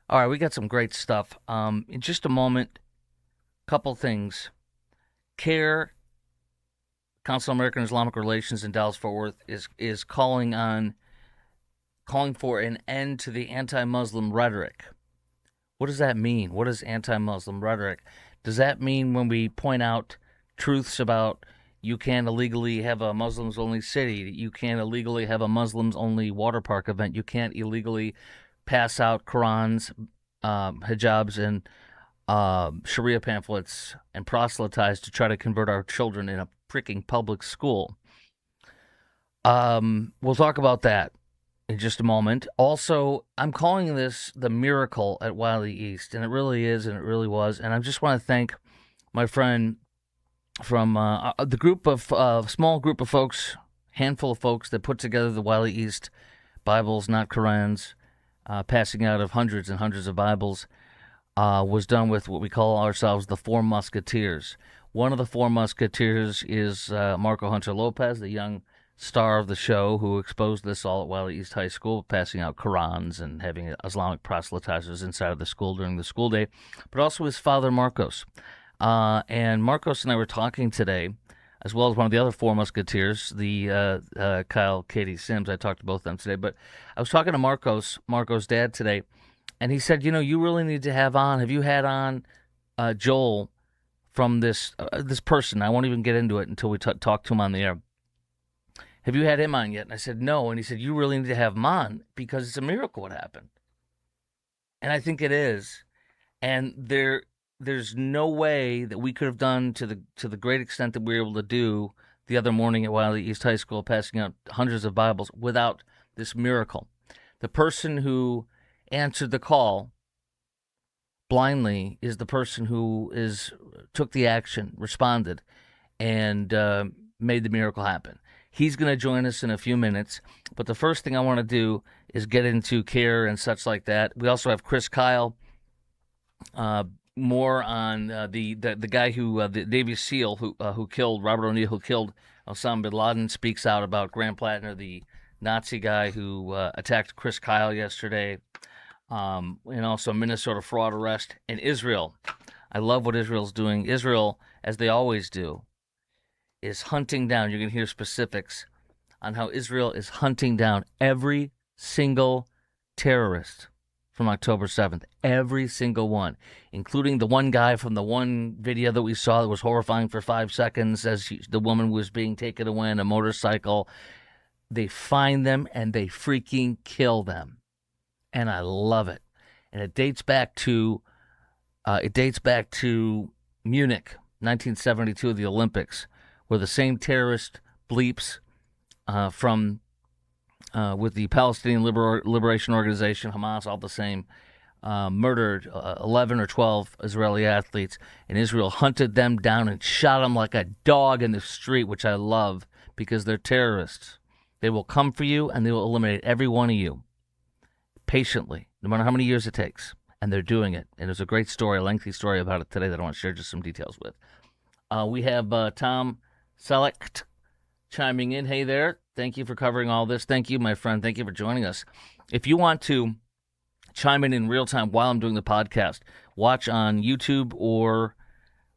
All right, we got some great stuff. In just a moment, couple things. CAIR, Council on American Islamic Relations in Dallas Fort Worth, is calling for an end to the anti-Muslim rhetoric. What does that mean? What is anti-Muslim rhetoric? Does that mean when we point out truths about you can't illegally have a Muslims only city, you can't illegally have a Muslims only water park event, you can't illegally pass out Qurans, hijabs, and Sharia pamphlets and proselytize to try to convert our children in a freaking public school? We'll talk about that in just a moment. Also, I'm calling this the miracle at Wylie East, and it really is, and it really was. And I just want to thank my friend from the group of small group of folks, handful of folks that put together the Wylie East Bibles, not Qurans, passing out of hundreds and hundreds of Bibles. Was done with what we call ourselves the Four Musketeers. One of the Four Musketeers is Marco Hunter Lopez, the young star of the show who exposed this all at Wylie East High School, passing out Qurans and having Islamic proselytizers inside of the school during the school day, but also his father, Marcos. And Marcos and I were talking today, as well as one of the other Four Musketeers, the Kyle, Katie Sims. I talked to both of them today, but I was talking to Marcos' dad today, and he said, you really need to have on. Have you had on Joel from this person? I won't even get into it until we talk to him on the air. Have you had him on yet? And I said, no. And he said, you really need to have him on because it's a miracle what happened. And I think it is. And there's no way that we could have done to the great extent that we were able to do the other morning at Wylie East High School, passing out hundreds of Bibles, without this miracle. The person who answered the call blindly is the person who took the action, responded, and made the miracle happen. He's going to join us in a few minutes, but the first thing I want to do is get into CAIR and such like that. We also have Chris Kyle, more on the guy who the Navy SEAL who killed Robert O'Neill, who killed Osama bin Laden, speaks out about Graham Plattner, the Nazi guy who attacked Chris Kyle yesterday, and also Minnesota fraud arrest. And Israel, I love what Israel's doing. Israel, as they always do, is hunting down. You're going to hear specifics on how Israel is hunting down every single terrorist from October 7th. Every single one, including the one guy from the one video that we saw that was horrifying for 5 seconds as the woman was being taken away on a motorcycle. They find them and they freaking kill them. And I love it. And it dates back to Munich, 1972, the Olympics, where the same terrorist bleeps from with the Palestinian Liberation Organization, Hamas, all the same, murdered 11 or 12 Israeli athletes, and Israel hunted them down and shot them like a dog in the street, which I love because they're terrorists. They will come for you, and they will eliminate every one of you patiently, no matter how many years it takes, and they're doing it. And there's a great story, a lengthy story about it today that I want to share just some details with. We have Tom Selleck chiming in. Hey there. Thank you for covering all this. Thank you, my friend. Thank you for joining us. If you want to chime in real time while I'm doing the podcast, watch on YouTube or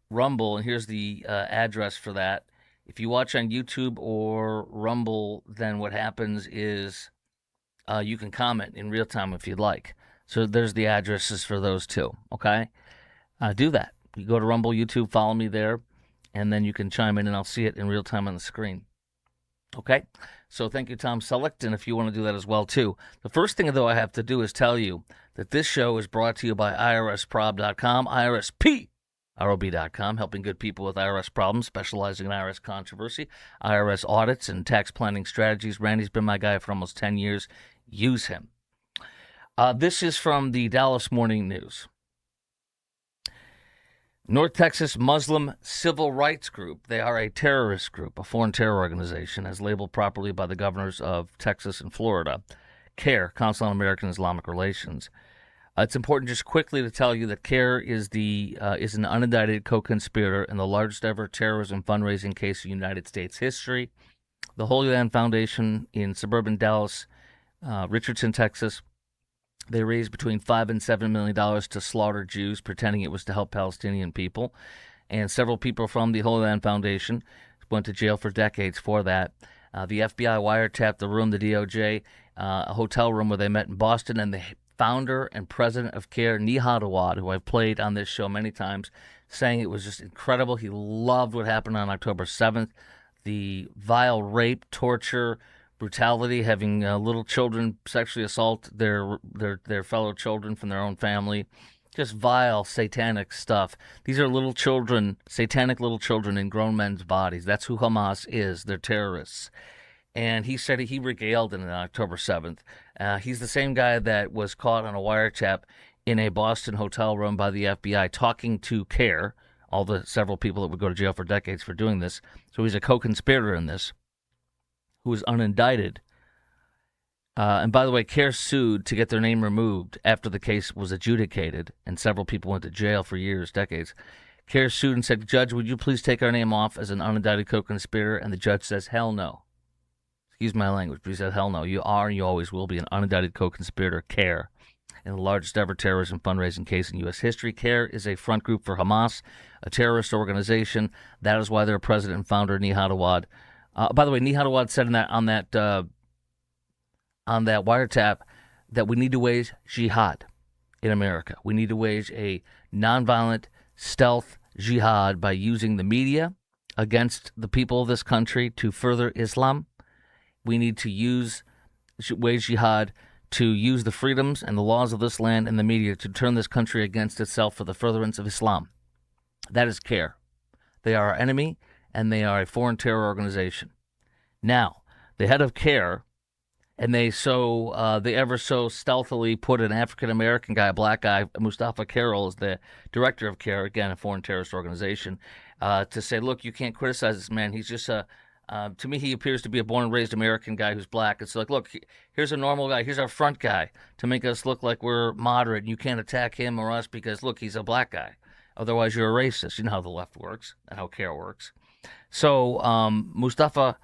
Rumble, and here's the address for that. If you watch on YouTube or Rumble, then what happens is you can comment in real time if you'd like. So there's the addresses for those two, okay? Do that. You go to Rumble, YouTube, follow me there, and then you can chime in, and I'll see it in real time on the screen. Okay? So thank you, Tom Selleck, and if you want to do that as well, too. The first thing, though, I have to do is tell you that this show is brought to you by IRSprob.com, IRSPROB.com, helping good people with IRS problems, specializing in IRS controversy, IRS audits, and tax planning strategies. Randy's been my guy for almost 10 years. Use him. This is from the Dallas Morning News. North Texas Muslim Civil Rights Group, they are a terrorist group, a foreign terror organization, as labeled properly by the governors of Texas and Florida. CAIR, Council on American Islamic Relations. It's important just quickly to tell you that CAIR is an unindicted co-conspirator in the largest ever terrorism fundraising case in United States history. The Holy Land Foundation in suburban Dallas, Richardson, Texas, They raised between $5 and $7 million to slaughter Jews, pretending it was to help Palestinian people. And several people from the Holy Land Foundation went to jail for decades for that. The FBI wiretapped the room, the DOJ, a hotel room where they met in Boston, and the founder and president of CAIR, Nihad Awad, who I've played on this show many times, saying it was just incredible. He loved what happened on October 7th. The vile rape, torture, brutality, having little children sexually assault their fellow children from their own family. Just vile, satanic stuff. These are little children, satanic little children in grown men's bodies. That's who Hamas is. They're terrorists. And he said he regaled in it on October 7th. He's the same guy that was caught on a wiretap in a Boston hotel room by the FBI talking to CAIR, all the several people that would go to jail for decades for doing this. So he's a co-conspirator in this, who is unindicted. And by the way, CAIR sued to get their name removed after the case was adjudicated, and several people went to jail for years, decades. CAIR sued and said, "Judge, would you please take our name off as an unindicted co-conspirator?" And the judge says, "Hell no." Excuse my language, but he said, "Hell no. You are and you always will be an unindicted co-conspirator, CAIR, in the largest ever terrorism fundraising case in U.S. history. CAIR is a front group for Hamas, a terrorist organization. That is why their president and founder, Nihad Awad." By the way, Nihad Awad said on that wiretap that we need to wage jihad in America. We need to wage a nonviolent stealth jihad by using the media against the people of this country to further Islam. We need to wage jihad to use the freedoms and the laws of this land and the media to turn this country against itself for the furtherance of Islam. That is CAIR. They are our enemy, and they are a foreign terror organization. Now, the head of CAIR, and they ever so stealthily put an African-American guy, a black guy, Mustafa Carroll, as the director of CAIR, again, a foreign terrorist organization, to say, look, you can't criticize this man. He's just to me, he appears to be a born and raised American guy who's black. It's like, look, here's a normal guy. Here's our front guy to make us look like we're moderate. You can't attack him or us because, look, he's a black guy. Otherwise, you're a racist. You know how the left works and how CAIR works. So Mustafa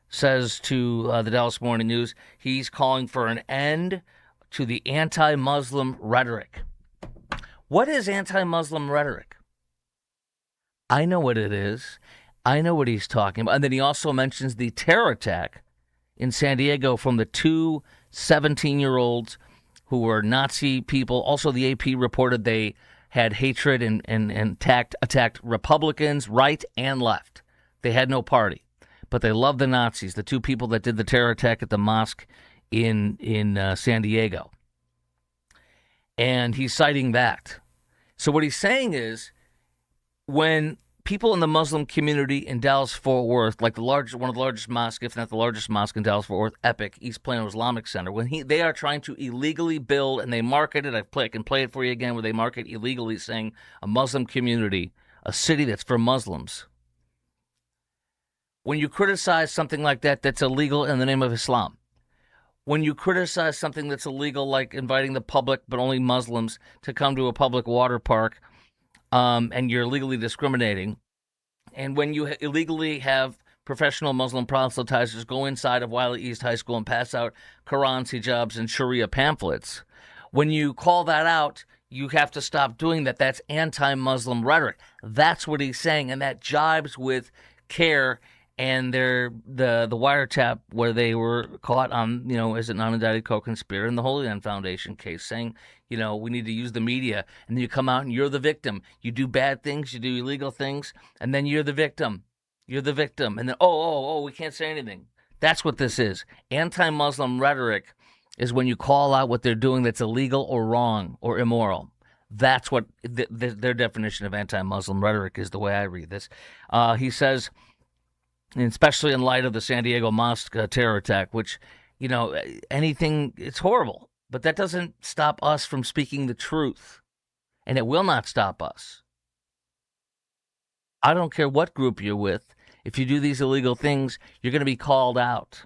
says to the Dallas Morning News, he's calling for an end to the anti-Muslim rhetoric. What is anti-Muslim rhetoric? I know what it is. I know what he's talking about. And then he also mentions the terror attack in San Diego from the two 17-year-olds who were Nazi people. Also, the AP reported they had hatred and attacked Republicans, right and left. They had no party, but they loved the Nazis, the two people that did the terror attack at the mosque in San Diego. And he's citing that. So what he's saying is, when people in the Muslim community in Dallas-Fort Worth, like one of the largest mosques, if not the largest mosque in Dallas-Fort Worth, Epic, East Plano Islamic Center, when they are trying to illegally build, and they market it, I can play it for you again, where they market illegally saying a Muslim community, a city that's for Muslims. When you criticize something like that that's illegal in the name of Islam, when you criticize something that's illegal, like inviting the public, but only Muslims, to come to a public water park, and you're illegally discriminating, and when you illegally have professional Muslim proselytizers go inside of Wylie East High School and pass out Qurans, hijabs, and Sharia pamphlets, when you call that out, you have to stop doing that. That's anti-Muslim rhetoric. That's what he's saying, and that jibes with CAIR and the wiretap where they were caught on, as an unindicted co-conspirator in the Holy Land Foundation case, saying, we need to use the media, and then you come out and you're the victim. You do bad things, you do illegal things, and then you're the victim. You're the victim. And then, we can't say anything. That's what this is. Anti-Muslim rhetoric is when you call out what they're doing that's illegal or wrong or immoral. That's what their definition of anti-Muslim rhetoric is, the way I read this. He says, and especially in light of the San Diego mosque terror attack, which, it's horrible. But that doesn't stop us from speaking the truth. And it will not stop us. I don't care what group you're with. If you do these illegal things, you're going to be called out.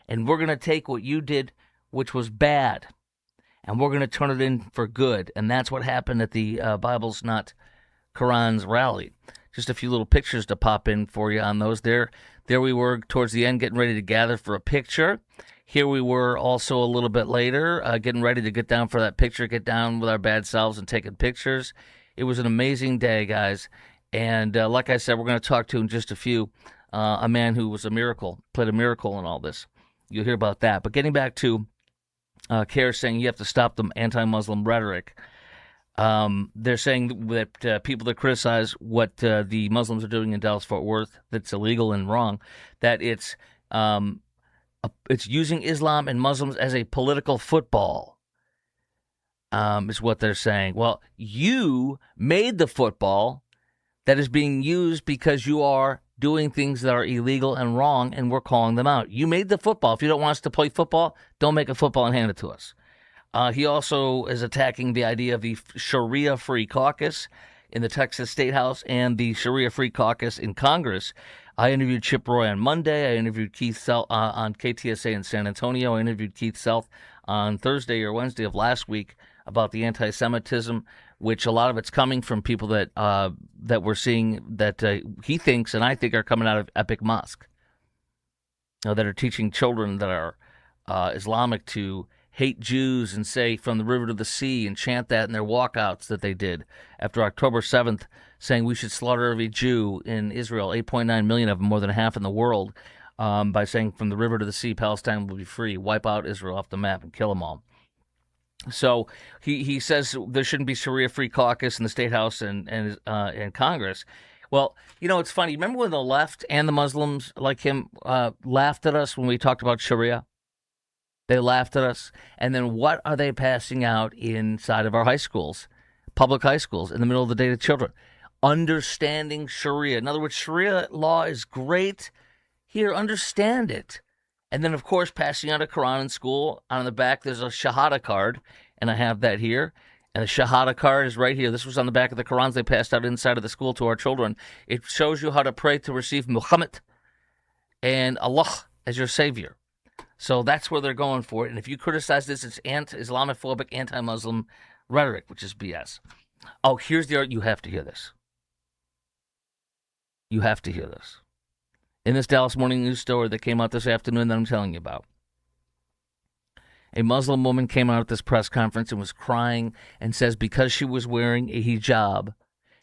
And we're going to take what you did, which was bad, and we're going to turn it in for good. And that's what happened at the Bible's Not Quran's rally. Just a few little pictures to pop in for you on those. There we were towards the end, getting ready to gather for a picture. here we were also a little bit later, getting ready to get down for that picture, get down with our bad selves and taking pictures. It was an amazing day, guys. And like I said, we're going to talk to in just a few a man who was a miracle, played a miracle in all this. You'll hear about that. But getting back to CAIR saying you have to stop the anti-Muslim rhetoric. They're saying that people that criticize what the Muslims are doing in Dallas-Fort Worth, that's illegal and wrong, that it's using Islam and Muslims as a political football, is what they're saying. Well, you made the football that is being used because you are doing things that are illegal and wrong, and we're calling them out. You made the football. If you don't want us to play football, don't make a football and hand it to us. He also is attacking the idea of the Sharia-Free Caucus in the Texas State House and the Sharia-Free Caucus in Congress. I interviewed Chip Roy on Monday. I interviewed Keith South on KTSA in San Antonio. I interviewed Keith South on Thursday or Wednesday of last week about the anti-Semitism, which a lot of it's coming from people that we're seeing that he thinks and I think are coming out of Epic Mosque, that are teaching children that are Islamic to hate Jews and say from the river to the sea and chant that in their walkouts that they did after October 7th, saying we should slaughter every Jew in Israel, 8.9 million of them, more than half in the world, by saying from the river to the sea, Palestine will be free, wipe out Israel off the map and kill them all. So he says there shouldn't be Sharia-Free Caucus in the State House and Congress. Well, it's funny. Remember when the left and the Muslims like him laughed at us when we talked about Sharia? They laughed at us. And then what are they passing out inside of our high schools, public high schools, in the middle of the day to children? Understanding Sharia. In other words, Sharia law is great. Here, understand it. And then, of course, passing out a Quran in school. On the back, there's a Shahada card, and I have that here. And the Shahada card is right here. This was on the back of the Qurans they passed out inside of the school to our children. It shows you how to pray to receive Muhammad and Allah as your savior. So that's where they're going for it. And if you criticize this, it's Islamophobic, anti-Muslim rhetoric, which is BS. Oh, here's the art. You have to hear this. You have to hear this. In this Dallas Morning News story that came out this afternoon that I'm telling you about, a Muslim woman came out at this press conference and was crying and says because she was wearing a hijab,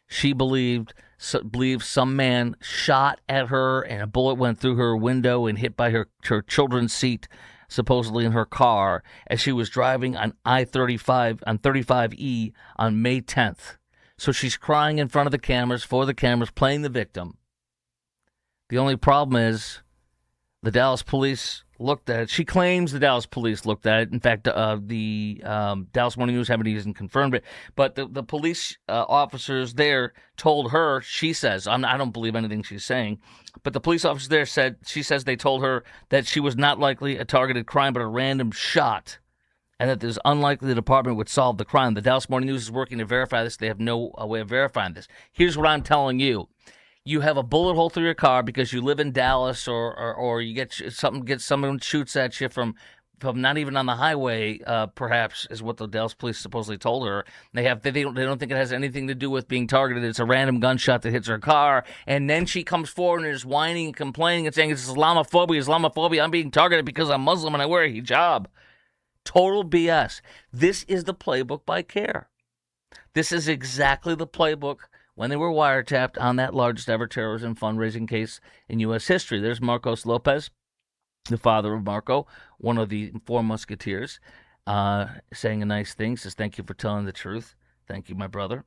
she believed some man shot at her and a bullet went through her window and hit by her children's seat, supposedly in her car, as she was driving on I-35, on 35E on May 10th. So she's crying in front of the cameras, for the cameras, playing the victim. The only problem is the Dallas police looked at it. She claims the Dallas police looked at it. In fact, the Dallas Morning News haven't even confirmed it. But the police officers there told her, she says, I don't believe anything she's saying, but the police officers there she says they told her that she was not likely a targeted crime, but a random shot, and that it's unlikely the department would solve the crime. The Dallas Morning News is working to verify this. They have no way of verifying this. Here's what I'm telling you. You have a bullet hole through your car because you live in Dallas, or you someone shoots at you from not even on the highway. Perhaps is what the Dallas police supposedly told her. They don't think it has anything to do with being targeted. It's a random gunshot that hits her car, and then she comes forward and is whining and complaining and saying it's Islamophobia. I'm being targeted because I'm Muslim and I wear a hijab. Total BS. This is the playbook by CAIR. This is exactly the playbook when they were wiretapped on that largest ever terrorism fundraising case in U.S. history. There's Marcos Lopez, the father of Marco, one of the four musketeers, saying a nice thing, says, thank you for telling the truth. Thank you, my brother.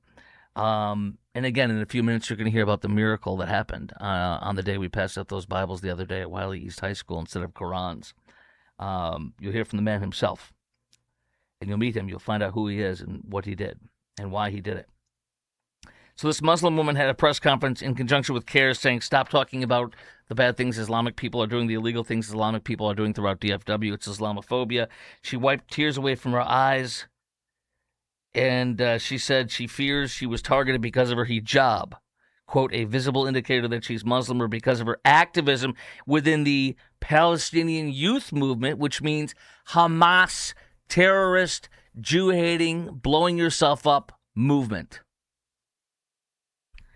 And again, in a few minutes, you're going to hear about the miracle that happened on the day we passed out those Bibles the other day at Wylie East High School instead of Qurans. You'll hear from the man himself, and you'll meet him. You'll find out who he is and what he did and why he did it. So this Muslim woman had a press conference in conjunction with CAIR saying, stop talking about the bad things Islamic people are doing, the illegal things Islamic people are doing throughout DFW. It's Islamophobia. She wiped tears away from her eyes, and she said she fears she was targeted because of her hijab, quote, a visible indicator that she's Muslim, or because of her activism within the Palestinian youth movement, which means Hamas, terrorist, Jew-hating, blowing yourself up movement.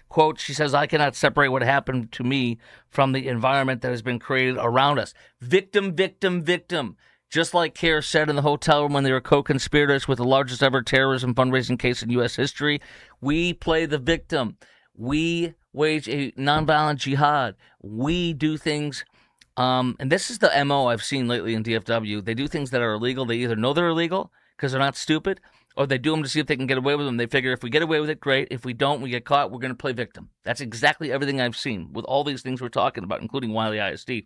Quote, she says, I cannot separate what happened to me from the environment that has been created around us. Victim, victim, victim. Just like CAIR said in the hotel room when they were co-conspirators with the largest ever terrorism fundraising case in U.S. history, we play the victim. We wage a nonviolent jihad. We do things, and this is the MO I've seen lately in DFW. They do things that are illegal. They either know they're illegal because they're not stupid, or they do them to see if they can get away with them. They figure if we get away with it, great. If we don't, we get caught, we're going to play victim. That's exactly everything I've seen with all these things we're talking about, including Wylie ISD.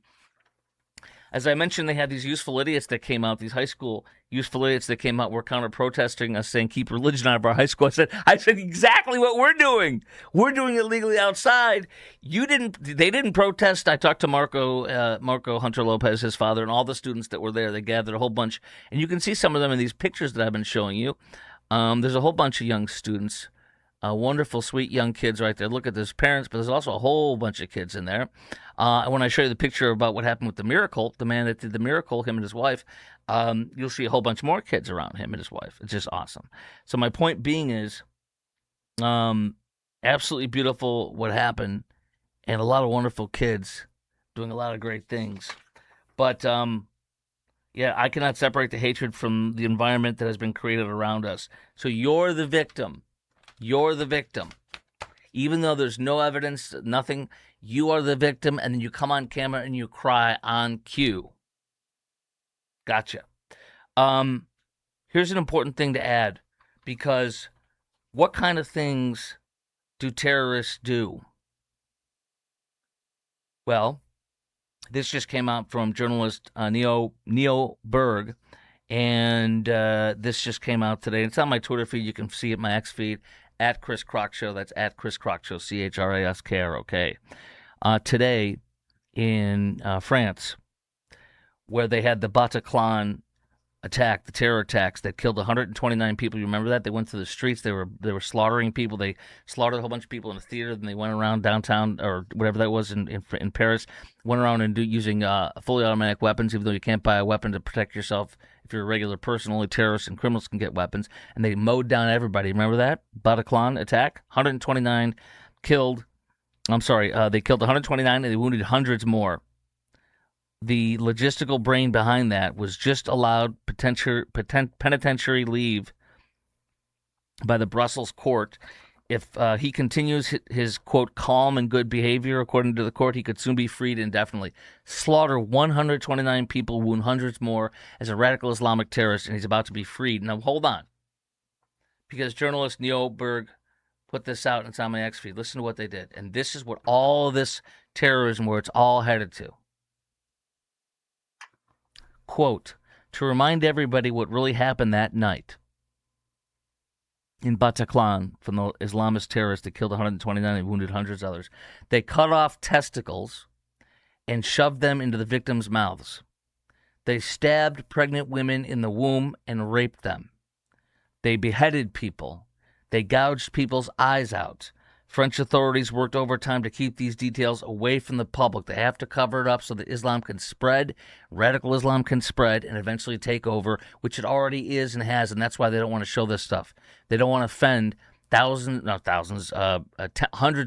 As I mentioned, they had these useful idiots that came out, these high school useful idiots that came out, were counter-protesting us, saying, keep religion out of our high school. I said exactly what we're doing. We're doing it legally outside. They didn't protest. I talked to Marco Hunter Lopez, his father, and all the students that were there. They gathered a whole bunch. And you can see some of them in these pictures that I've been showing you. There's a whole bunch of young students. Wonderful, sweet young kids right there. Look at those parents, but there's also a whole bunch of kids in there. When I show you the picture about what happened with the miracle, the man that did the miracle, him and his wife, you'll see a whole bunch more kids around him and his wife. It's just awesome. So my point being is, absolutely beautiful what happened, and a lot of wonderful kids doing a lot of great things. But yeah, I cannot separate the hatred from the environment that has been created around us. So you're the victim. You're the victim. Even though there's no evidence, nothing, you are the victim, and then you come on camera and you cry on cue. Gotcha. Here's an important thing to add, because what kind of things do terrorists do? Well, this just came out from journalist Neil Berg, and this just came out today. It's on my Twitter feed. You can see it, my X feed, at Chris Crock Show. That's at Chris Crock Show, CHRASKROK. Today in France, where they had the Bataclan attack, the terror attacks that killed 129 people. You remember that? They went through the streets. They were slaughtering people. They slaughtered a whole bunch of people in a theater. Then they went around downtown, or whatever that was in Paris, went around and using fully automatic weapons, even though you can't buy a weapon to protect yourself. If you're a regular person, only terrorists and criminals can get weapons. And they mowed down everybody. Remember that? Bataclan attack? 129 killed. I'm sorry. They killed 129 and they wounded hundreds more. The logistical brain behind that was just allowed penitentiary leave by the Brussels court. If he continues his, quote, calm and good behavior, according to the court, he could soon be freed indefinitely. Slaughter 129 people, wound hundreds more as a radical Islamic terrorist, and he's about to be freed. Now, hold on. Because journalist Neil Berg put this out, and it's on my X feed. Listen to what they did. And this is what all this terrorism, where it's all headed to. Quote, to remind everybody what really happened that night in Bataclan from the Islamist terrorists that killed 129 and wounded hundreds of others. They cut off testicles and shoved them into the victims' mouths. They stabbed pregnant women in the womb and raped them. They beheaded people. They gouged people's eyes out. French authorities worked overtime to keep these details away from the public. They have to cover it up so that Islam can spread, radical Islam can spread, and eventually take over, which it already is and has, and that's why they don't want to show this stuff. They don't want to offend hundreds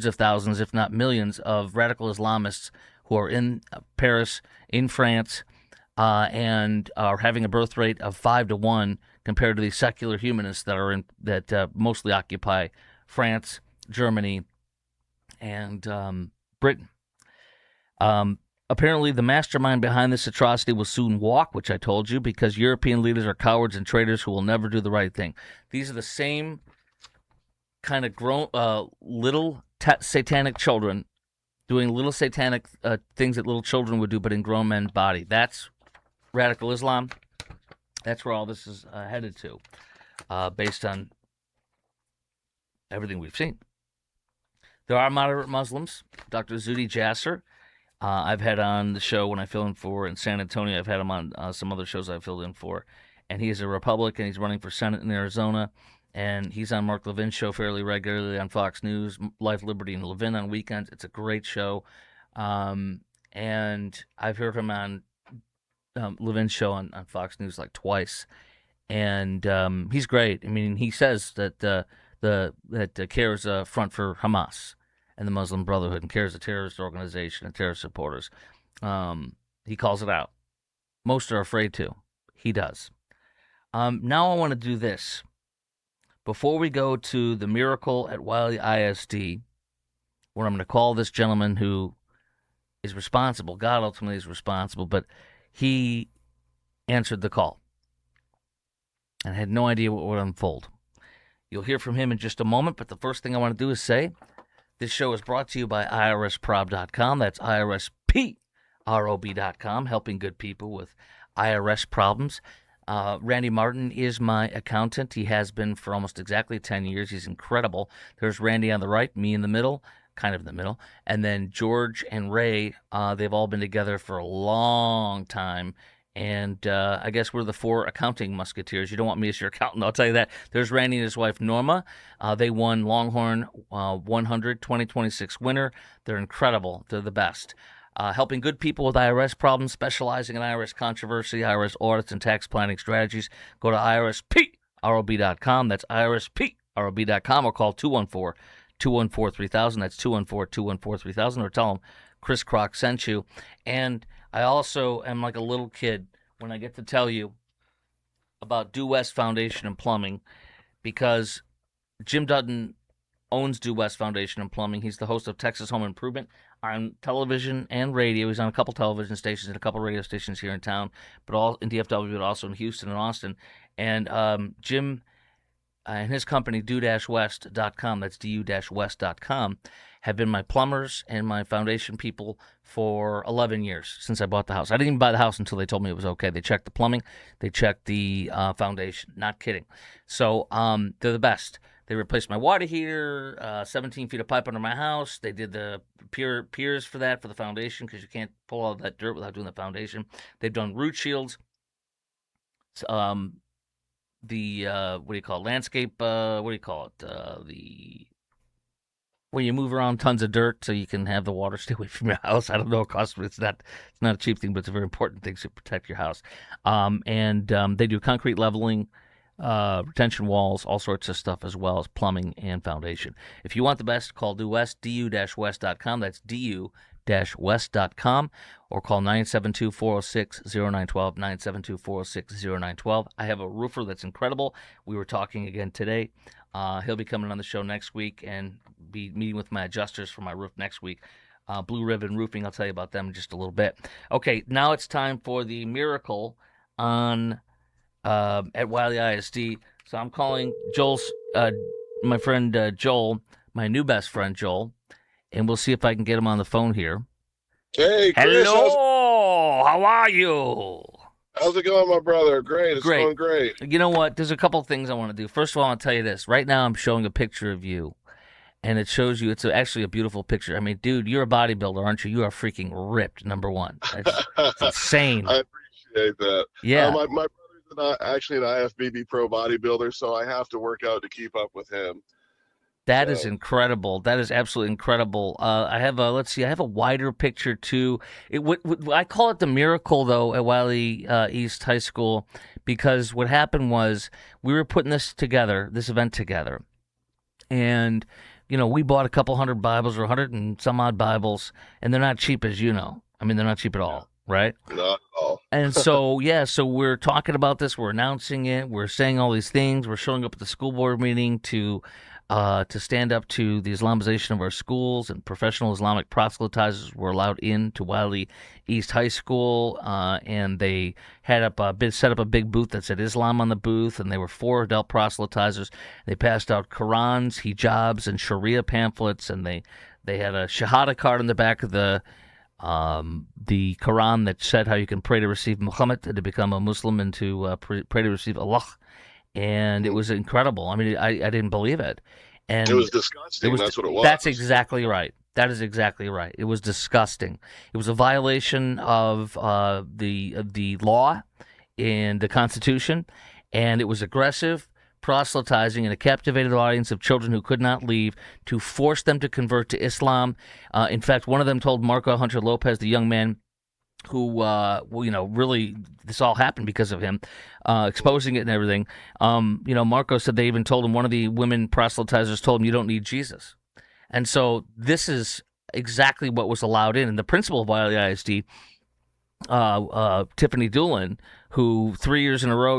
of thousands, if not millions, of radical Islamists who are in Paris, in France, and are having a birth rate of 5 to 1 compared to the secular humanists that mostly occupy France, Germany, and Britain. Apparently, the mastermind behind this atrocity will soon walk, which I told you, because European leaders are cowards and traitors who will never do the right thing. These are the same kind of little satanic children doing little satanic things that little children would do, but in grown men's body. That's radical Islam. That's where all this is headed to, based on everything we've seen. There are moderate Muslims. Dr. Zuhdi Jasser, I've had on the show when I fill in for in San Antonio. I've had him on some other shows I've filled in for. And he is a Republican. He's running for Senate in Arizona. And he's on Mark Levin's show fairly regularly on Fox News, Life, Liberty, and Levin on weekends. It's a great show. And I've heard him on Levin's show on Fox News like twice. And he's great. I mean, he says that that CAIR is a front for Hamas and the Muslim Brotherhood, and CAIR is a terrorist organization and terrorist supporters. He calls it out. Most are afraid to. he does. Now I want to do this. Before we go to the miracle at Wylie ISD, where I'm going to call this gentleman who is responsible, God ultimately is responsible, but he answered the call. And I had no idea what would unfold. You'll hear from him in just a moment, but the first thing I want to do is say this show is brought to you by IRSprob.com. That's IRSprob.com, helping good people with IRS problems. Randy Martin is my accountant. He has been for almost exactly 10 years. He's incredible. There's Randy on the right, me in the middle, kind of in the middle, and then George and Ray, they've all been together for a long time. And I guess we're the 4 accounting musketeers. You don't want me as your accountant, I'll tell you that. There's Randy and his wife, Norma. They won Longhorn 100 2026 winner. They're incredible. They're the best. Helping good people with IRS problems, specializing in IRS controversy, IRS audits, and tax planning strategies. Go to IRSprob.com. That's IRSprob.com, or call 214-214-3000. That's 214-214-3000, or tell them Chris Crock sent you. And I also am like a little kid when I get to tell you about Due West Foundation and Plumbing, because Jim Dutton owns Due West Foundation and Plumbing. He's the host of Texas Home Improvement on television and radio. He's on a couple television stations and a couple radio stations here in town, but all in DFW, but also in Houston and Austin. And Jim and his company, do-west.com, that's du-west.com, have been my plumbers and my foundation people for 11 years since I bought the house. I didn't even buy the house until they told me it was okay. They checked the plumbing. They checked the foundation. Not kidding. So they're the best. They replaced my water heater, 17 feet of pipe under my house. They did the piers for that, for the foundation, because you can't pull all that dirt without doing the foundation. They've done root shields. What do you call it? Landscape, what do you call it? When you move around tons of dirt so you can have the water stay away from your house. I don't know, it's not a cheap thing, but it's a very important thing to protect your house. And they do concrete leveling, retention walls, all sorts of stuff, as well as plumbing and foundation. If you want the best, call Due West, du-west.com. That's du-west.com, or call 972-406-0912, 972-406-0912. I have a roofer that's incredible. We were talking again today. He'll be coming on the show next week and be meeting with my adjusters for my roof next week. Blue Ribbon Roofing, I'll tell you about them in just a little bit. Okay, now it's time for the miracle on at Wylie ISD. So I'm calling Joel's, my friend Joel, my new best friend Joel, and we'll see if I can get him on the phone here. Hey, Chris. Hello, how are you? How's it going, my brother? Great. It's going great. You know what? There's a couple things I want to do. First of all, I'll tell you this. Right now I'm showing a picture of you, and it shows you, it's actually a beautiful picture. I mean, dude, you're a bodybuilder, aren't you? You are freaking ripped, number one. It's insane. I appreciate that. Yeah. My brother's actually an IFBB pro bodybuilder, so I have to work out to keep up with him. That is incredible. That is absolutely incredible. I have a wider picture too. I call it the miracle, though, at Wylie East High School, because what happened was we were putting this event together, and we bought a couple hundred Bibles, or 100 and some odd Bibles, and they're not cheap, as you know. I mean, they're not cheap at all, right? Not at all. And so, so we're talking about this. We're announcing it. We're saying all these things. We're showing up at the school board meeting to stand up to the Islamization of our schools, and professional Islamic proselytizers were allowed into Wylie East High School, and they had set up a big booth that said Islam on the booth, and they were 4 adult proselytizers. They passed out Qurans, hijabs, and Sharia pamphlets, and they had a Shahada card in the back of the Quran that said how you can pray to receive Muhammad, to become a Muslim, and to pray to receive Allah. And it was incredible. I mean, I didn't believe it. And it was disgusting. That's what it was. That's exactly right. That is exactly right. It was disgusting. It was a violation of the law and the Constitution, and it was aggressive proselytizing in a captivated audience of children who could not leave, to force them to convert to Islam. In fact, one of them told Marco Hunter Lopez, the young man who, really, this all happened because of him, exposing it and everything. Marco said they even told him, one of the women proselytizers told him, you don't need Jesus. And so this is exactly what was allowed in. And the principal of Wylie ISD, Tiffany Doolin, who 2 years in a row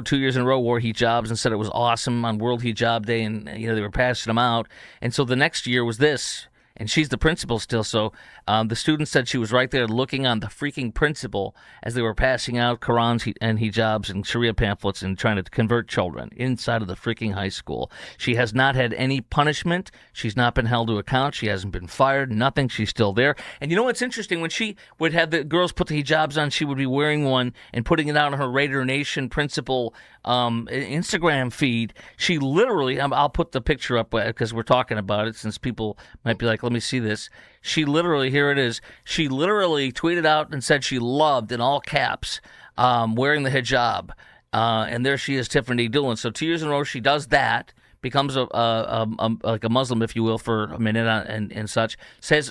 wore hijabs and said it was awesome on World Hijab Day, and they were passing them out. And so the next year was this. And she's the principal still, so the student said she was right there looking on the freaking principal as they were passing out Qurans and hijabs and Sharia pamphlets and trying to convert children inside of the freaking high school. She has not had any punishment. She's not been held to account. She hasn't been fired, nothing. She's still there. And you know what's interesting? When she would have the girls put the hijabs on, she would be wearing one and putting it out on her Raider Nation principal Instagram feed. She literally, I'll put the picture up because we're talking about it, since people might be like, let me see this. She literally, here it is. She literally tweeted out and said she loved, in all caps, wearing the hijab. And there she is, Tiffany Doolin. So 2 years in a row, she does that, becomes like a Muslim, if you will, for a minute and such,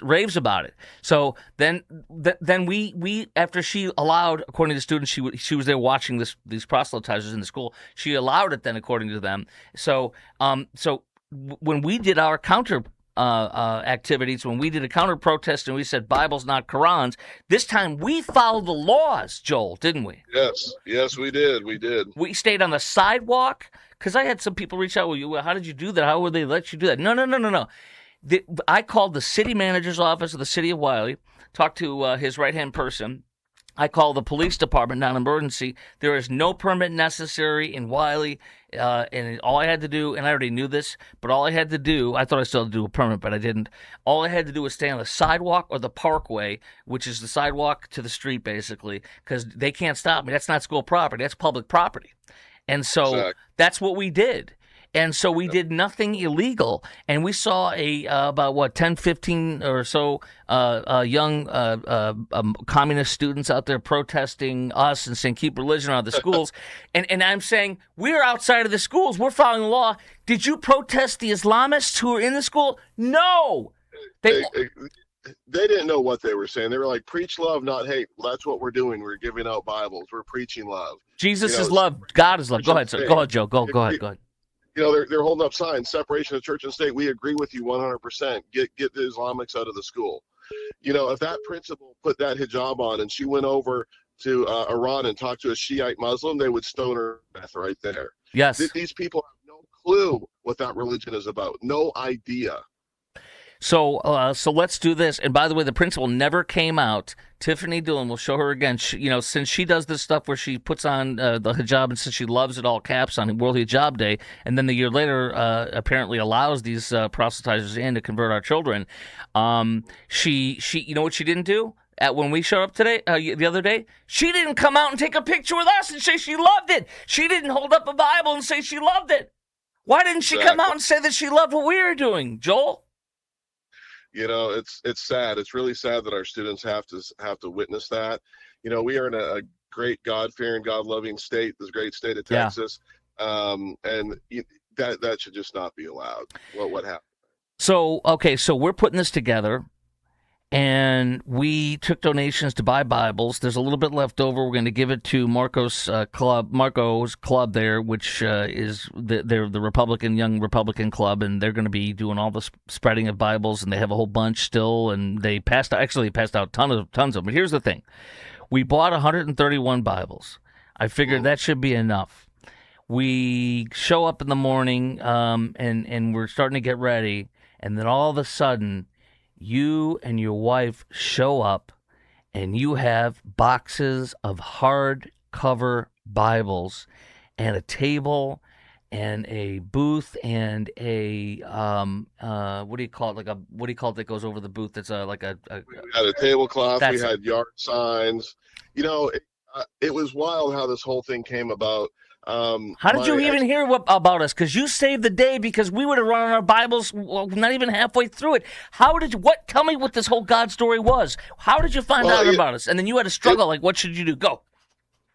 raves about it. So then we after she allowed, according to the students, she was there watching these proselytizers in the school. She allowed it then, according to them. So when we did our counter activities, when we did a counter protest and we said Bibles, not Qurans, this time we followed the laws, Joel, didn't we? Yes, we did. We stayed on the sidewalk, because I had some people reach out. Well, how did you do that? How would they let you do that? No. I called the city manager's office of the city of Wylie, talked to his right-hand person. I called the police department, non-emergency. There is no permit necessary in Wylie, and all I had to do, and I already knew this, but all I had to do, I thought I still had to do a permit, but I didn't. All I had to do was stay on the sidewalk or the parkway, which is the sidewalk to the street, basically, because they can't stop me. That's not school property. That's public property. And so That's what we did. And so we did nothing illegal, and we saw about 10, 15 or so young communist students out there protesting us and saying keep religion out of the schools. and I'm saying, we're outside of the schools. We're following the law. Did you protest the Islamists who are in the school? No. They didn't know what they were saying. They were like, preach love, not hate. Well, that's what we're doing. We're giving out Bibles. We're preaching love. Jesus is love. God is love. Go ahead, sir. Go ahead, Joe. Go ahead. They're holding up signs, separation of church and state. We agree with you 100%. Get the Islamics out of the school. If that principal put that hijab on and she went over to Iran and talked to a Shiite Muslim, they would stone her to death right there. Yes. These people have no clue what that religion is about. No idea. So let's do this. And by the way, the principal never came out. Tiffany Doolin, we'll show her again. Since she does this stuff where she puts on the hijab and says she loves it, all caps, on World Hijab Day, and then the year later apparently allows these proselytizers in to convert our children. She you know what she didn't do? When we showed up today, the other day, she didn't come out and take a picture with us and say she loved it. She didn't hold up a Bible and say she loved it. Why didn't she come out and say that she loved what we were doing, Joel? It's sad. It's really sad that our students have to witness that. We are in a great God-fearing, God-loving state, this great state of Texas, and that should just not be allowed. What happened? So we're putting this together, and we took donations to buy Bibles. There's a little bit left over. We're going to give it to Marco's club there, which is they're the young Republican club, and they're going to be doing all the spreading of Bibles, and they have a whole bunch still, and they passed out tons of them. But here's the thing. We bought 131 Bibles. I figured that should be enough. We show up in the morning, and we're starting to get ready, and then all of a sudden, you and your wife show up, and you have boxes of hardcover Bibles and a table and a booth and a what do you call it? What do you call it that goes over the booth? That's we had a tablecloth. We had yard signs. It was wild how this whole thing came about. How did you even hear about us? Because you saved the day, because we would have run on our Bibles not even halfway through it. Tell me what this whole God story was. How did you find out about us? And then you had to struggle, what should you do? Go.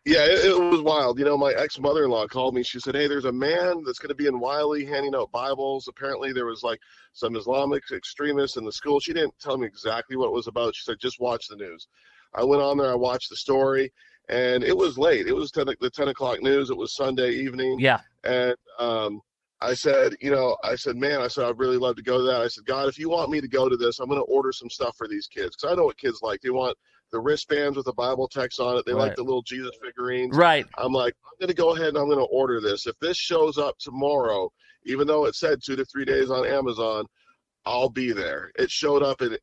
Yeah, it was wild. My ex-mother-in-law called me. She said, hey, there's a man that's going to be in Wylie handing out Bibles. Apparently there was some Islamic extremists in the school. She didn't tell me exactly what it was about. She said, just watch the news. I went on there, I watched the story. And it was late. It was the 10 o'clock news. It was Sunday evening. Yeah. And I said, man, I'd really love to go to that. I said, God, if you want me to go to this, I'm going to order some stuff for these kids. Because I know what kids like. They want the wristbands with the Bible text on it. They like Right. the little Jesus figurines. Right. I'm like, I'm going to go ahead and I'm going to order this. If this shows up tomorrow, even though it said 2 to 3 days on Amazon, I'll be there. It showed up, and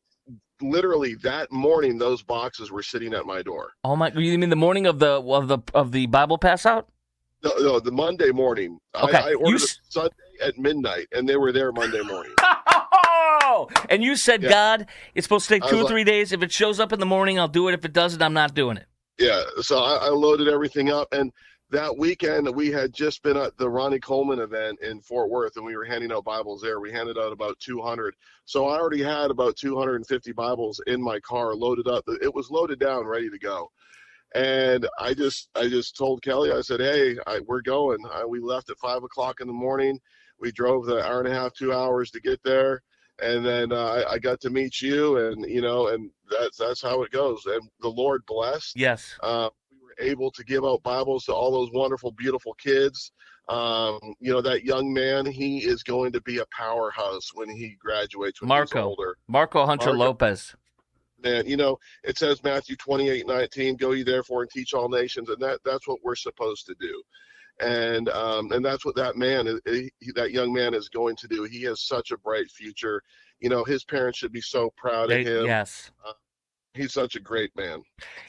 literally that morning, those boxes were sitting at my door. Oh my! You mean the morning of the Bible pass out? No, the Monday morning. Okay. I ordered it Sunday at midnight, and they were there Monday morning. Oh! And you said, Yeah. God, it's supposed to take 2 or like, 3 days. If it shows up in the morning, I'll do it. If it doesn't, I'm not doing it. Yeah, so I loaded everything up, and that weekend we had just been at the Ronnie Coleman event in Fort Worth, and we were handing out Bibles there. We handed out about 200, so I already had about 250 Bibles in my car loaded up. It was loaded down, ready to go. And I just told Kelly, I said, hey, we're going. We left at 5 o'clock in the morning. We drove the hour and a half, 2 hours to get there. And then I got to meet you, and and that's how it goes. And the Lord blessed. Yes. We were able to give out Bibles to all those wonderful, beautiful kids. That young man, he is going to be a powerhouse when he graduates, when he's older. Marco Hunter Lopez. And it says Matthew 28:19, go ye therefore and teach all nations, and that's what we're supposed to do. And that's what that young man is going to do. He has such a bright future. His parents should be so proud of him. Yes. He's such a great man.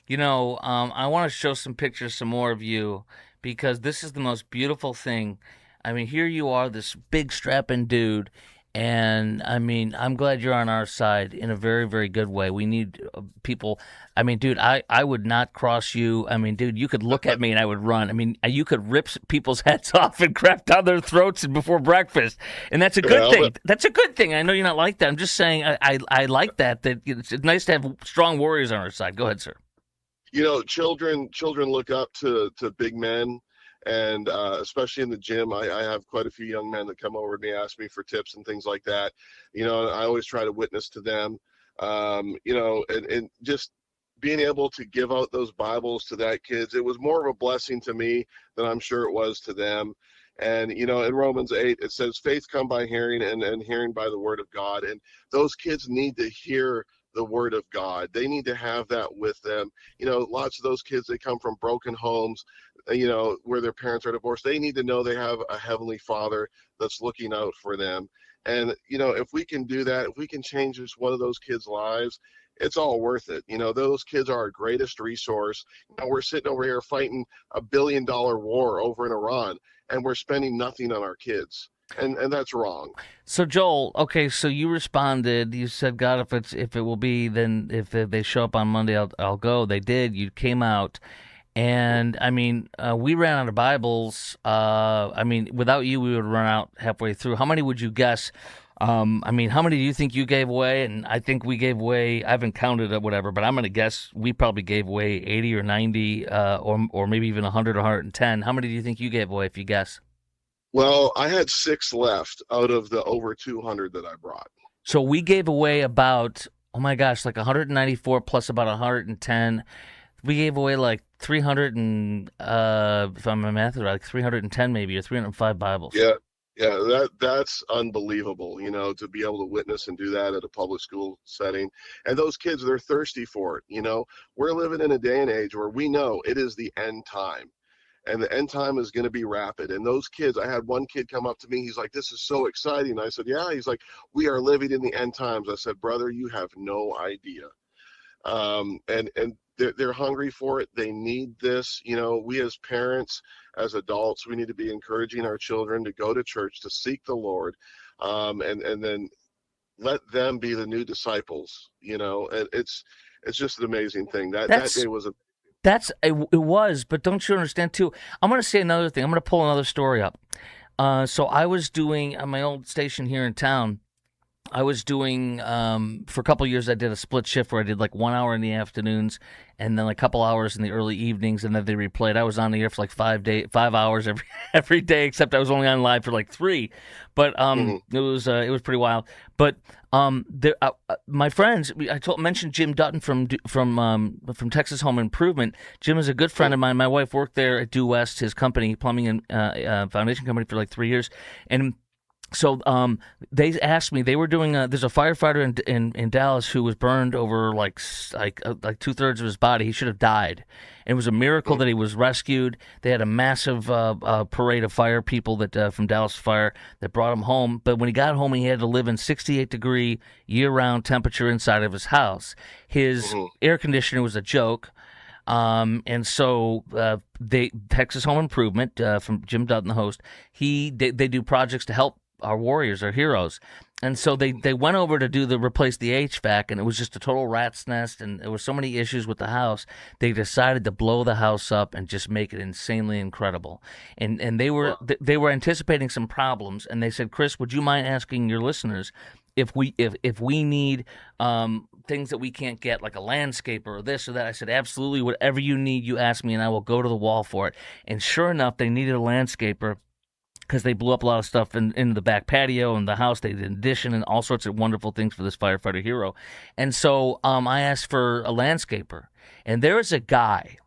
I want to show some pictures, some more of you, because this is the most beautiful thing. I mean, here you are, this big strapping dude. And I mean, I'm glad you're on our side in a very, very good way. We need people. I mean, dude, I would not cross you. I mean, dude, you could look at me and I would run. I mean, you could rip people's heads off and crap down their throats before breakfast. And that's a good thing. That's a good thing. I know you're not like that. I'm just saying I like that it's nice to have strong warriors on our side. Go ahead, sir. Children look up to big men. And especially in the gym, I have quite a few young men that come over to me, ask me for tips and things like that. And I always try to witness to them, and just being able to give out those Bibles to that kids, it was more of a blessing to me than I'm sure it was to them. And, in Romans 8, it says, faith come by hearing, and hearing by the word of God. And those kids need to hear the word of God. They need to have that with them. Lots of those kids, they come from broken homes, where their parents are divorced. They need to know they have a heavenly Father that's looking out for them. And, if we can do that, if we can change just one of those kids' lives, it's all worth it. Those kids are our greatest resource. We're sitting over here fighting $1 billion war over in Iran, and we're spending nothing on our kids. And that's wrong. So Joel, okay, so you responded. You said, God, if it will be, then if they show up on Monday, I'll go. They did. You came out. And, I mean, we ran out of Bibles. I mean, without you, we would run out halfway through. How many would you guess? How many do you think you gave away? And I think we gave away, I haven't counted it, whatever, but I'm going to guess we probably gave away 80 or 90 or maybe even 100 or 110. How many do you think you gave away, if you guess? Well, I had 6 left out of the over 200 that I brought. So we gave away about, oh my gosh, like 194 plus about 110. We gave away like 300 and, if I'm my math is right, like 310 maybe, or 305 Bibles. Yeah, that's unbelievable, to be able to witness and do that at a public school setting. And those kids, they're thirsty for it. We're living in a day and age where we know it is the end time. And the end time is going to be rapid. And those kids, I had one kid come up to me. He's like, this is so exciting. I said, yeah. He's like, we are living in the end times. I said, brother, you have no idea. And they're hungry for it. They need this. We as parents, as adults, we need to be encouraging our children to go to church, to seek the Lord, and then let them be the new disciples. And it's just an amazing thing. That day was it was, but don't you understand too? I'm going to say another thing. I'm going to pull another story up. So I was doing on my old station here in town. I was doing for a couple of years. I did a split shift where I did like 1 hour in the afternoons and then a couple hours in the early evenings, and then they replayed. I was on the air for like 5 hours every day, except I was only on live for like 3. But it was pretty wild. But my friends, mentioned Jim Dutton from Texas Home Improvement. Jim is a good friend of mine. My wife worked there at Due West, his company, plumbing and foundation company, for like 3 years, and So they asked me. They were doing. There's a firefighter in Dallas who was burned over like 2/3 of his body. He should have died. And it was a miracle that he was rescued. They had a massive parade of fire people that from Dallas Fire that brought him home. But when he got home, he had to live in 68-degree year-round temperature inside of his house. His Mm-hmm. air conditioner was a joke. And so they Texas Home Improvement from Jim Dutton, the host. They do projects to help our warriors, our heroes. And so they went over to replace the HVAC, and it was just a total rat's nest, and there were so many issues with the house. They decided to blow the house up and just make it insanely incredible. And they were anticipating some problems, and they said, Chris, would you mind asking your listeners if we need things that we can't get, like a landscaper or this or that? I said, absolutely, whatever you need, you ask me, and I will go to the wall for it. And sure enough, they needed a landscaper because they blew up a lot of stuff in the back patio and the house. They did an addition and all sorts of wonderful things for this firefighter hero. And so I asked for a landscaper. And there is a guy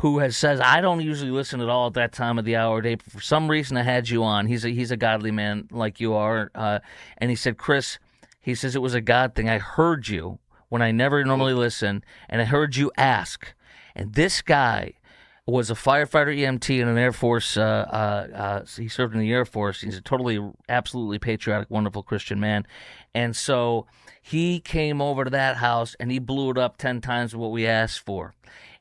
who has says, I don't usually listen at all at that time of the hour or day, but for some reason I had you on. He's a godly man like you are. And he said, Chris, he says, it was a God thing. I heard you when I never normally listen, and I heard you ask. And this guy was a firefighter EMT in an Air Force. He served in the Air Force. He's a totally, absolutely patriotic, wonderful Christian man. And so he came over to that house and he blew it up 10 times what we asked for.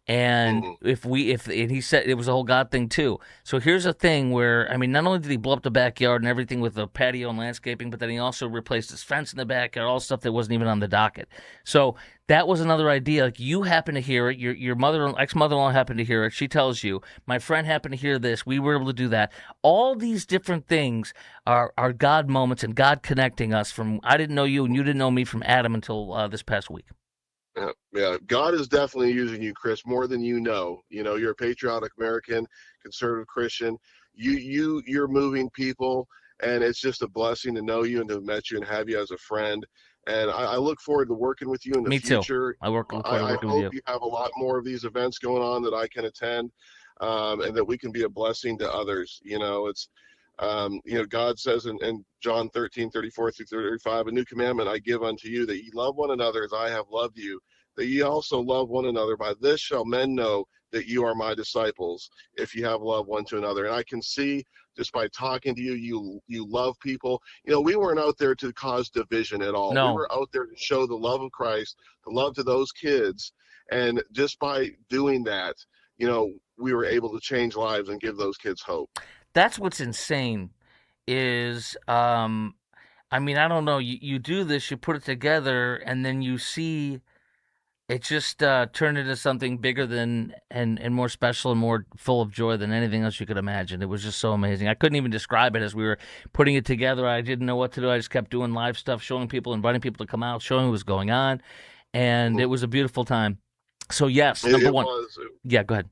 And and he said it was a whole God thing too. So here's a thing where, I mean, not only did he blow up the backyard and everything with the patio and landscaping, but then he also replaced his fence in the backyard, all stuff that wasn't even on the docket. So that was another idea. Like, you happen to hear it, your ex-mother-in-law happened to hear it. She tells you, my friend happened to hear this. We were able to do that. All these different things are God moments and God connecting us from, I didn't know you and you didn't know me, from Adam until this past week. Yeah, yeah. God is definitely using you, Chris, more than you know. You know, you're a patriotic American, conservative Christian. You're moving people, and it's just a blessing to know you and to have met you and have you as a friend. And I look forward to working with you in the Me too. future. I look forward to I working with you. hope you have a lot more of these events going on that I can attend, and that we can be a blessing to others. You know, it's God says in John 13:34-35, a new commandment I give unto you, that ye love one another as I have loved you, that ye also love one another. By this shall men know that you are my disciples, if you have love one to another. And I can see just by talking to you, you love people. You know, we weren't out there to cause division at all. No. We were out there to show the love of Christ, the love to those kids. And just by doing that, you know, we were able to change lives and give those kids hope. That's what's insane is, I mean, I don't know, you do this, you put it together, and then you see it just turned into something bigger than and more special and more full of joy than anything else you could imagine. It was just so amazing. I couldn't even describe it as we were putting it together. I didn't know what to do. I just kept doing live stuff, showing people, inviting people to come out, showing what was going on, and it was a beautiful time. So yes, number one. Yeah, go ahead.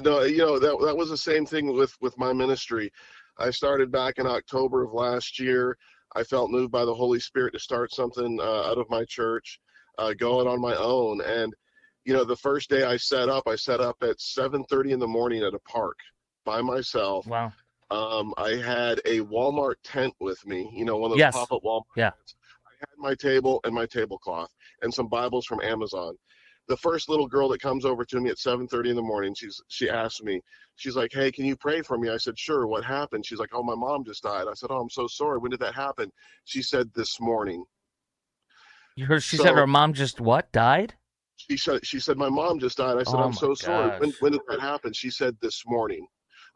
No, you know, that was the same thing with my ministry. I started back in October of last year. I felt moved by the Holy Spirit to start something out of my church, going on my own. And, you know, the first day I set up at 7:30 in the morning at a park by myself. Wow. I had a Walmart tent with me, you know, one of those Yes. pop-up Walmart tents. I had my table and my tablecloth and some Bibles from Amazon. The first little girl that comes over to me at 7:30 in the morning, she asked me, she's like, hey, can you pray for me? I said, sure. What happened? She's like, oh, my mom just died. I said, oh, I'm so sorry. When did that happen? She said, this morning. You heard she said her mom just what? Died? She said, my mom just died. I said, Oh I'm so sorry. gosh. When did that happen? She said, this morning.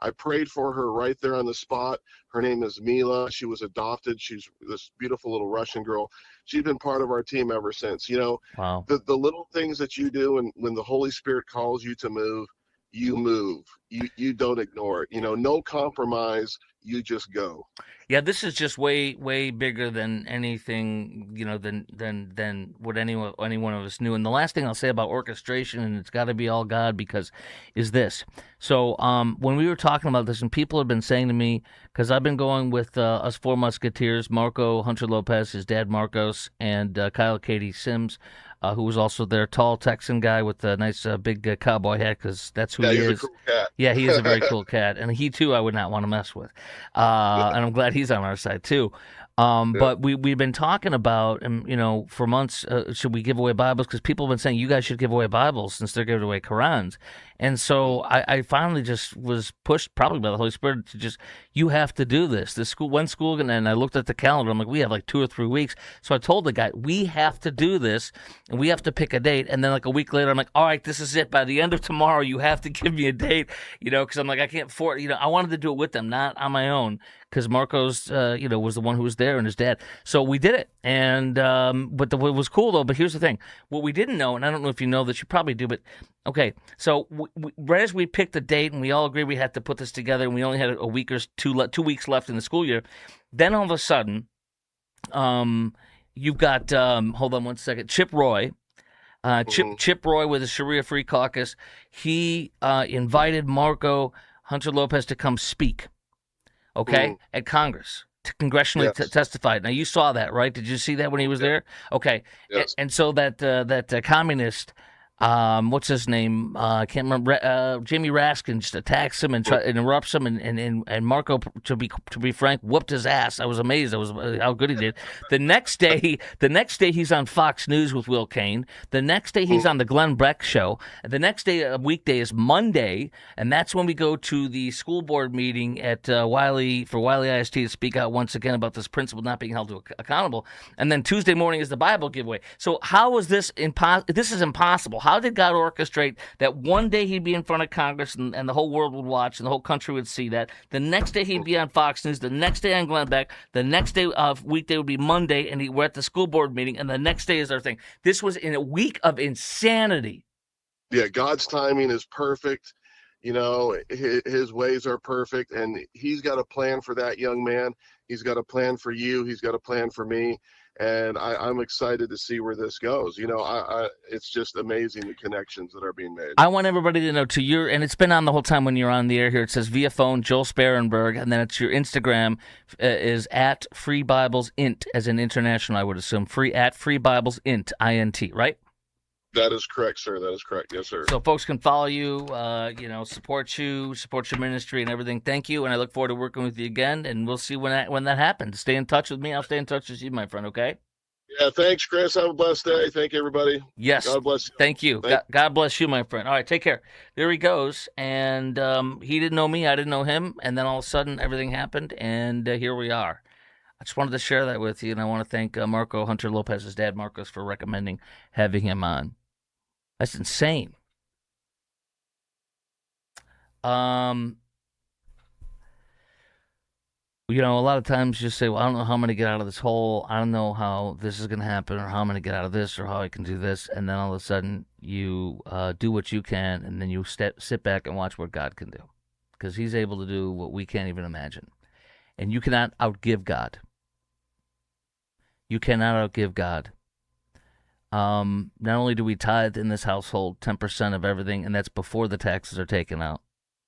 I prayed for her right there on the spot. Her name is Mila. She was adopted. She's this beautiful little Russian girl. She's been part of our team ever since. You know, Wow. the little things that you do, and when the Holy Spirit calls you to move, you move. You don't ignore it. You know, no compromise. You just go. Yeah, this is just way bigger than anything, you know, than what any one of us knew. And the last thing I'll say about orchestration, and it's got to be all God, because is this. So when we were talking about this, and people have been saying to me, because I've been going with us four Musketeers, Marco Hunter Lopez, his dad Marcos, and Kyle Katie Sims, who was also their tall Texan guy with a nice big cowboy hat, because that's who he He's is. a cool cat. Yeah, he is a very cool cat, and he too I would not want to mess with. And I'm glad he's on our side too. Yeah. But we've been talking about, for months, should we give away Bibles? Because people have been saying you guys should give away Bibles since they're giving away Qurans. And so I finally just was pushed, probably by the Holy Spirit, to just, you have to do this. When's school gonna end? And I looked at the calendar. I'm like, we have like 2 or 3 weeks. So I told the guy, we have to do this, and we have to pick a date. And then like a week later, I'm like, all right, this is it. By the end of tomorrow, you have to give me a date, because I'm like, I can't afford, I wanted to do it with them, not on my own, because Marcos, was the one who was there, and his dad. So we did it, and but it was cool though. But here's the thing: what we didn't know, and I don't know if you know this, you probably do, but okay. So right as we picked the date, and we all agreed we had to put this together, and we only had a week or 2 weeks left in the school year. Then all of a sudden, you've got hold on one second, Chip Roy. Chip Roy with the Sharia Free Caucus. He invited Marco Hunter Lopez to come speak, at Congress, to congressionally Yes. testify. Now, you saw that, right? Did you see that when he was there? Okay. Yes. And so that communist, what's his name? I can't remember. Jamie Raskin just attacks him and interrupts him, and Marco, to be frank, whooped his ass. I was amazed. I was how good he did. The next day he's on Fox News with Will Cain. The next day he's on the Glenn Beck show. The next day, a weekday, is Monday, and that's when we go to the school board meeting at Wylie for Wylie IST to speak out once again about this principal not being held accountable. And then Tuesday morning is the Bible giveaway. So how is this impossible? This is impossible. How did God orchestrate that one day he'd be in front of Congress and the whole world would watch and the whole country would see that? The next day he'd be on Fox News. The next day on Glenn Beck. The next day weekday would be Monday, and we're at the school board meeting. And the next day is our thing. This was in a week of insanity. Yeah, God's timing is perfect. His ways are perfect, and he's got a plan for that young man. He's got a plan for you. He's got a plan for me, and I'm excited to see where this goes. It's just amazing the connections that are being made. I want everybody to know, and it's been on the whole time when you're on the air here. It says via phone, Joel Sparenberg, and then it's your Instagram is at Free Bibles Int, as in international, I would assume. Free Bibles Int, INT, right? That is correct, sir. That is correct. Yes, sir. So folks can follow you, support your ministry and everything. Thank you, and I look forward to working with you again, and we'll see when that happens. Stay in touch with me. I'll stay in touch with you, my friend, okay? Yeah, thanks, Chris. Have a blessed day. Thank you, everybody. Yes. God bless you. Thank you. God bless you, my friend. All right, take care. There he goes, and he didn't know me. I didn't know him, and then all of a sudden everything happened, and here we are. I just wanted to share that with you, and I want to thank Marco Hunter Lopez's dad, Marcos, for recommending having him on. That's insane. A lot of times you say, well, I don't know how I'm going to get out of this hole. I don't know how this is going to happen, or how I'm going to get out of this, or how I can do this. And then all of a sudden you do what you can, and then you sit back and watch what God can do. Because he's able to do what we can't even imagine. And you cannot outgive God. You cannot outgive God. Not only do we tithe in this household 10% of everything, and that's before the taxes are taken out,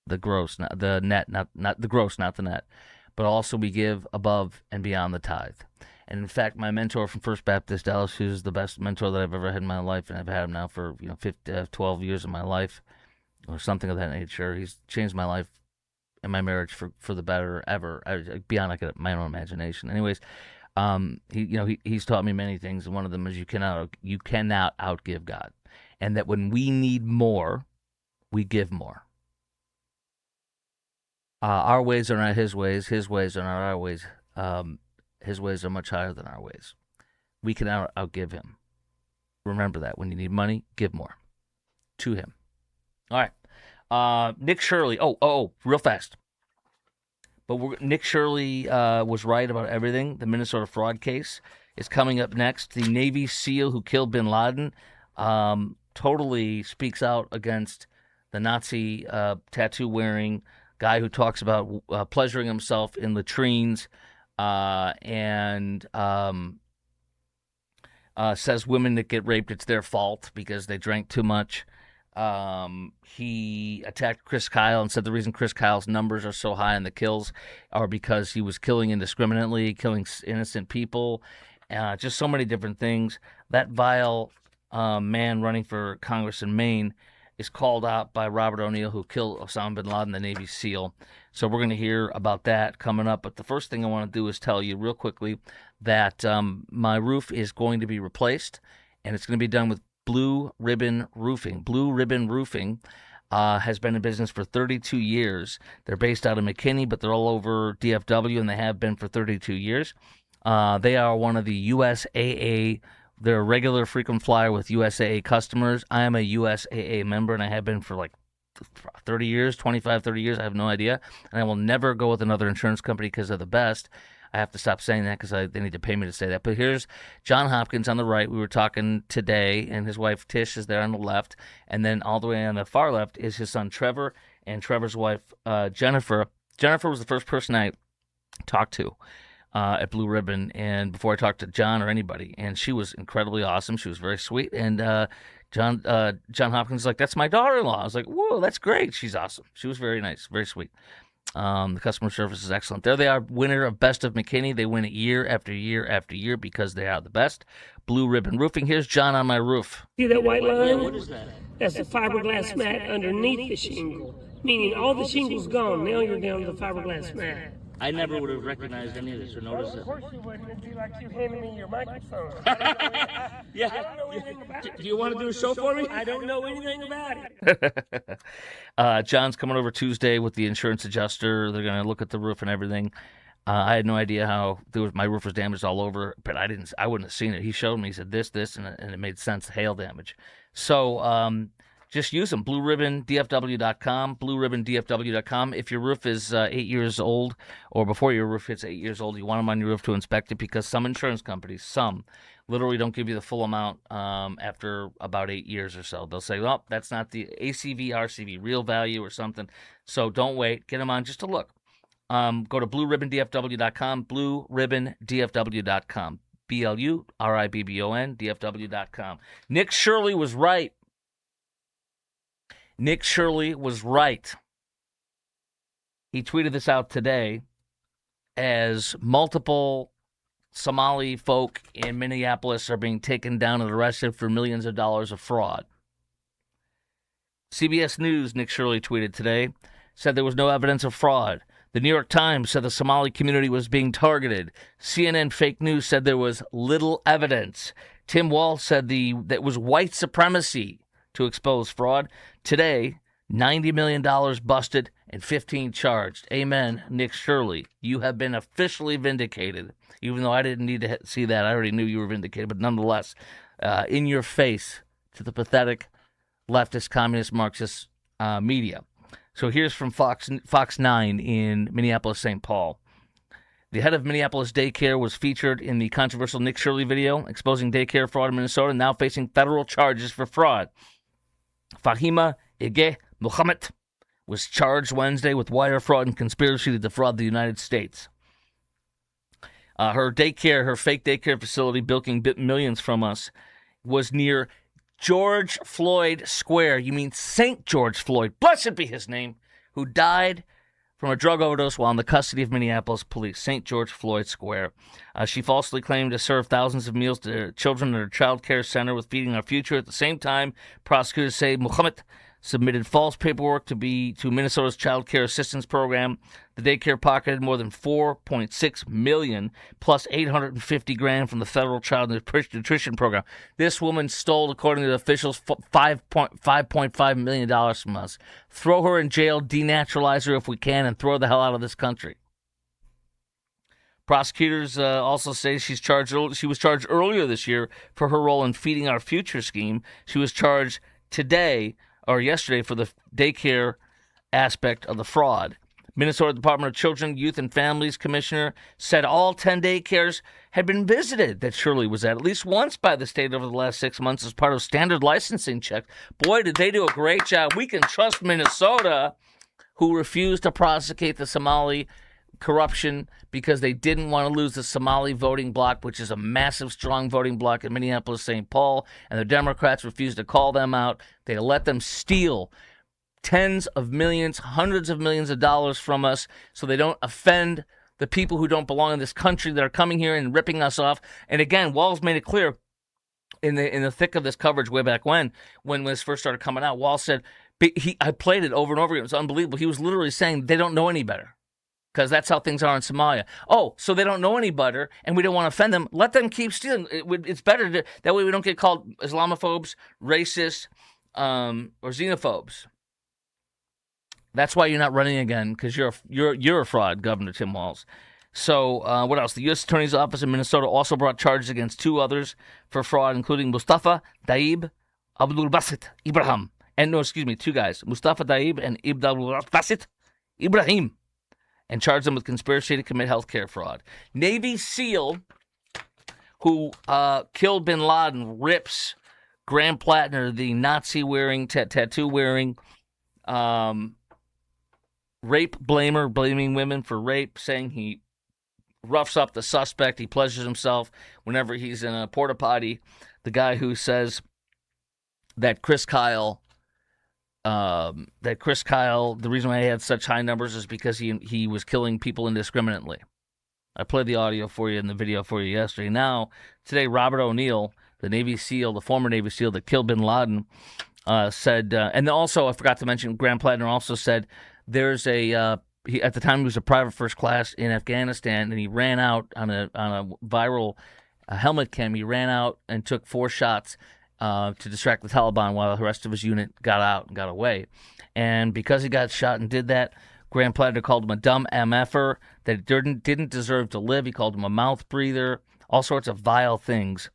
the gross, not the net, not the gross, not the net, but also we give above and beyond the tithe. And in fact, my mentor from First Baptist Dallas, who's the best mentor that I've ever had in my life, and I've had him now for 12 years of my life, or something of that nature. He's changed my life and my marriage for the better ever, beyond my own imagination. Anyways. He's taught me many things, and one of them is you cannot outgive God, and that when we need more, we give more. Our ways are not His ways are not our ways. His ways are much higher than our ways. We can outgive Him. Remember that when you need money, give more to Him. All right, Nick Shirley. Oh, real fast. But Nick Shirley was right about everything. The Minnesota fraud case is coming up next. The Navy SEAL who killed bin Laden totally speaks out against the Nazi tattoo-wearing guy who talks about pleasuring himself in latrines and says women that get raped, it's their fault because they drank too much. He attacked Chris Kyle and said the reason Chris Kyle's numbers are so high in the kills are because he was killing indiscriminately, killing innocent people, just so many different things. That vile man running for Congress in Maine is called out by Robert O'Neill, who killed Osama bin Laden, the Navy SEAL. So we're going to hear about that coming up. But the first thing I want to do is tell you real quickly that my roof is going to be replaced, and it's going to be done with Blue Ribbon Roofing. Blue Ribbon Roofing has been in business for 32 years. They're based out of McKinney, but they're all over DFW, and they have been for 32 years. They are one of the USAA. They're a regular frequent flyer with USAA customers. I am a USAA member, and I have been for like 30 years, 25, 30 years. I have no idea. And I will never go with another insurance company because they're the best. I have to stop saying that because they need to pay me to say that. But here's John Hopkins on the right. We were talking today, and his wife Tish is there on the left. And then all the way on the far left is his son Trevor and Trevor's wife Jennifer. Jennifer was the first person I talked to at Blue Ribbon, and before I talked to John or anybody, and she was incredibly awesome. She was very sweet, and John Hopkins was like, "That's my daughter-in-law." I was like, "Whoa, that's great. She's awesome." She was very nice, very sweet. The customer service is excellent. There they are, winner of Best of McKinney. They win it year after year after year because they are the best. Blue Ribbon Roofing. Here's John on my roof. See that white line? Yeah, what is that? That's the fiberglass mat underneath the shingle, meaning all the shingle's gone. Now you're down to the fiberglass mat. I never would have recognized any of this or noticed Of it. course you wouldn't. It'd be like you handing me your microphone. Yeah. I don't know anything about it. Do you want to do a show for me? I don't know anything about it. John's coming over Tuesday with the insurance adjuster. They're going to look at the roof and everything. I had no idea how my roof was damaged all over, but I wouldn't have seen it. He showed me. He said this, and it made sense. Hail damage. So just use them. BlueRibbonDFW.com. BlueRibbonDFW.com. If your roof is 8 years old, or before your roof hits 8 years old, you want them on your roof to inspect it because some insurance companies, literally don't give you the full amount after about 8 years or so. They'll say, "Well, that's not the ACV, RCV, real value or something." So don't wait. Get them on just to look. Go to BlueRibbonDFW.com. BlueRibbonDFW.com. BLURIBBON DFW.com. Nick Shirley was right. Nick Shirley was right. He tweeted this out today as multiple Somali folk in Minneapolis are being taken down and arrested for millions of dollars of fraud. CBS News, Nick Shirley tweeted today, said there was no evidence of fraud. The New York Times said the Somali community was being targeted. CNN Fake News said there was little evidence. Tim Walz said that was white supremacy to expose fraud. Today, $90 million busted and 15 charged. Amen, Nick Shirley. You have been officially vindicated. Even though I didn't need to see that. I already knew you were vindicated. But nonetheless, in your face to the pathetic leftist, communist, Marxist media. So here's from Fox 9 in Minneapolis, St. Paul. The head of Minneapolis daycare was featured in the controversial Nick Shirley video exposing daycare fraud in Minnesota, now facing federal charges for fraud. Fahima Ige Muhammad was charged Wednesday with wire fraud and conspiracy to defraud the United States. Her fake daycare facility, bilking millions from us, was near George Floyd Square. You mean St. George Floyd, blessed be his name, who died from a drug overdose while in the custody of Minneapolis police. St. George Floyd Square. She falsely claimed to serve thousands of meals to children at her child care center with Feeding Our Future. At the same time, prosecutors say Muhammad submitted false paperwork to Minnesota's Child Care Assistance Program. The daycare pocketed more than $4.6 million plus $850,000 from the federal Child Nutrition Program. This woman stole, according to the officials, $5.5 million from us. Throw her in jail, denaturalize her if we can, and throw the hell out of this country. Prosecutors also say she was charged earlier this year for her role in Feeding Our Future scheme. She was charged yesterday for the daycare aspect of the fraud. Minnesota Department of Children, Youth, and Families Commissioner said all 10 daycares had been visited that Shirley was at least once by the state over the last 6 months as part of standard licensing checks. Boy, did they do a great job. We can trust Minnesota, who refused to prosecute the Somali corruption because they didn't want to lose the Somali voting bloc, which is a massive, strong voting bloc in Minneapolis, St. Paul, and the Democrats refused to call them out. They let them steal tens of millions, hundreds of millions of dollars from us so they don't offend the people who don't belong in this country that are coming here and ripping us off. And again, Walz made it clear, in the thick of this coverage way back when this first started coming out, Wall said, I played it over and over again. It was unbelievable. He was literally saying they don't know any better because that's how things are in Somalia. Oh, so they don't know any better, and we don't want to offend them. Let them keep stealing. It's better that way we don't get called Islamophobes, racists, or xenophobes. That's why you're not running again, because you're a fraud, Governor Tim Walz. So what else? The U.S. Attorney's Office in Minnesota also brought charges against 2 others for fraud, including Mustafa Daib Abdul Basit Ibrahim. And 2 guys, Mustafa Daib and Abdul Basit Ibrahim, and charged them with conspiracy to commit healthcare fraud. Navy SEAL who killed bin Laden rips Graham Plattner, the Nazi-wearing, tattoo-wearing, rape blamer, blaming women for rape, saying he roughs up the suspect. He pleasures himself whenever he's in a porta potty. The guy who says that Chris Kyle, the reason why he had such high numbers is because he was killing people indiscriminately. I played the audio for you and the video for you yesterday. Now, today, Robert O'Neill, the Navy SEAL, the former Navy SEAL that killed bin Laden, said, and also I forgot to mention, Graham Plattner also said there's at the time he was a private first class in Afghanistan, and he ran out on a viral helmet cam. He ran out and took 4 shots to distract the Taliban while the rest of his unit got out and got away. And because he got shot and did that, Graham Plattner called him a dumb MFer that didn't deserve to live. He called him a mouth breather, all sorts of vile things.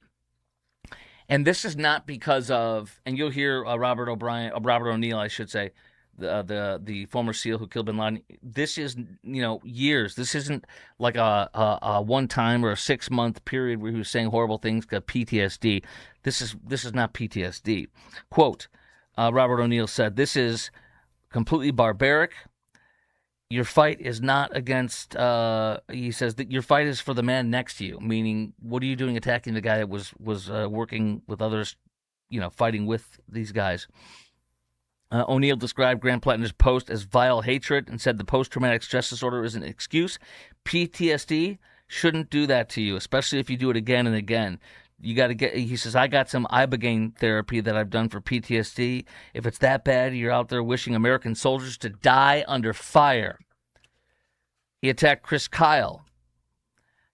And this is not because of, and you'll hear Robert O'Neill, I should say, the former SEAL who killed bin Laden. This is, years. This isn't like a one time or a 6-month period where he was saying horrible things, got PTSD. This is not PTSD. Quote, Robert O'Neill said, "This is completely barbaric. Your fight is not against," he says, that your fight is for the man next to you, meaning what are you doing attacking the guy that was working with others, fighting with these guys. O'Neill described Graham Plattner's post as vile hatred and said the post-traumatic stress disorder is an excuse. PTSD shouldn't do that to you, especially if you do it again and again. You got to get, he says, I got some Ibogaine therapy that I've done for PTSD. If it's that bad, you're out there wishing American soldiers to die under fire. He attacked Chris Kyle.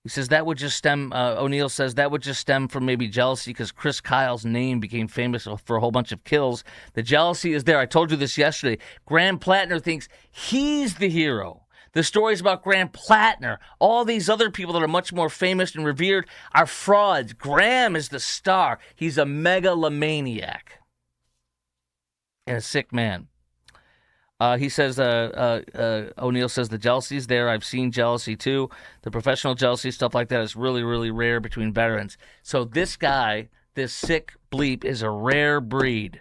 He says that would just stem, O'Neill says that would just stem from maybe jealousy because Chris Kyle's name became famous for a whole bunch of kills. The jealousy is there. I told you this yesterday. Graham Plattner thinks he's the hero. The stories about Graham Plattner, all these other people that are much more famous and revered are frauds. Graham is the star. He's a megalomaniac and a sick man. He says, O'Neill says the jealousy is there. I've seen jealousy too. The professional jealousy, stuff like that is really, really rare between veterans. So this guy, this sick bleep, is a rare breed.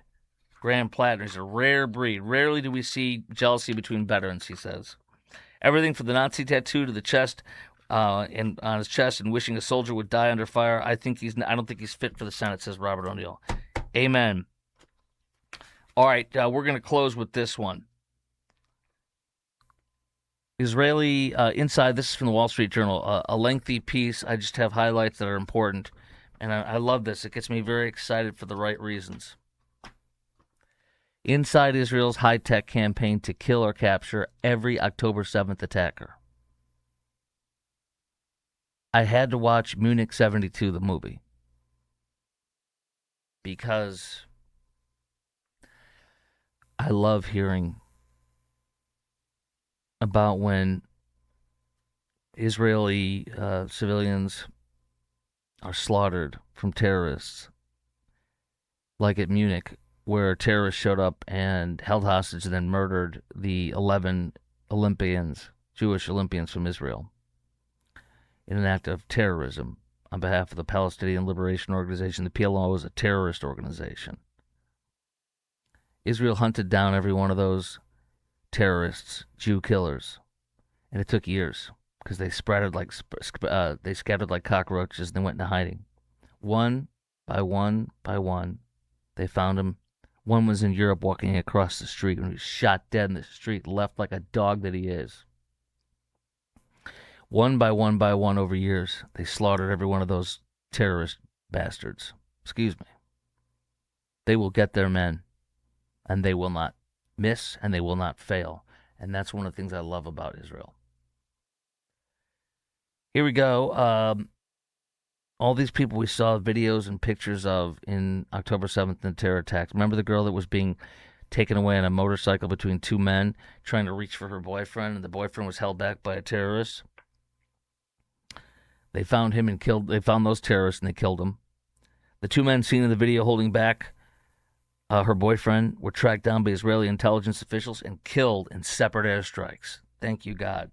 Graham Plattner is a rare breed. Rarely do we see jealousy between veterans, he says. Everything from the Nazi tattoo to the chest, and on his chest, and wishing a soldier would die under fire. I don't think he's fit for the Senate, says Robert O'Neill. Amen. All right, we're going to close with this one. Israeli Inside, this is from the Wall Street Journal, a lengthy piece. I just have highlights that are important, and I love this. It gets me very excited for the right reasons. Inside Israel's high-tech campaign to kill or capture every October 7th attacker. I had to watch Munich 72, the movie, because I love hearing about when Israeli civilians are slaughtered from terrorists, like at Munich, where terrorists showed up and held hostage and then murdered the 11 Olympians, Jewish Olympians from Israel, in an act of terrorism on behalf of the Palestinian Liberation Organization. The PLO is a terrorist organization. Israel hunted down every one of those terrorists, Jew killers, and it took years because they scattered like cockroaches and they went into hiding. One by one by one, they found him. One was in Europe walking across the street and he was shot dead in the street, left like a dog that he is. One by one by one over years, they slaughtered every one of those terrorist bastards. Excuse me. They will get their men, and they will not miss, and they will not fail. And that's one of the things I love about Israel. Here we go. All these people we saw videos and pictures of in October 7th in the terror attacks. Remember the girl that was being taken away on a motorcycle between two men trying to reach for her boyfriend, and the boyfriend was held back by a terrorist? They found him and killed. They found those terrorists and they killed him. The two men seen in the video holding back her boyfriend were tracked down by Israeli intelligence officials and killed in separate airstrikes. Thank you, God.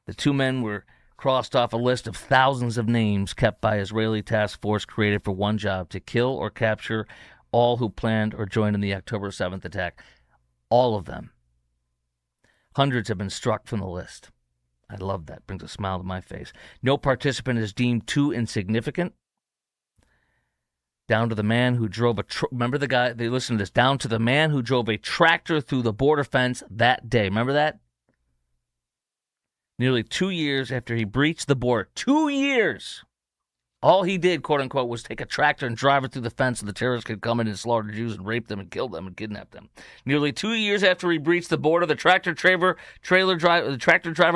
The two men were crossed off a list of thousands of names kept by Israeli task force created for one job: to kill or capture all who planned or joined in the October 7th attack. All of them. Hundreds have been struck from the list. I love that. Brings a smile to my face. No participant is deemed too insignificant. Down to the man who drove remember the guy, they listened to this, down to the man who drove a tractor through the border fence that day. Remember that? Nearly 2 years after he breached the border. 2 years! All he did, quote unquote, was take a tractor and drive it through the fence so the terrorists could come in and slaughter Jews and rape them and kill them and kidnap them. Nearly 2 years after he breached the border, the tractor driver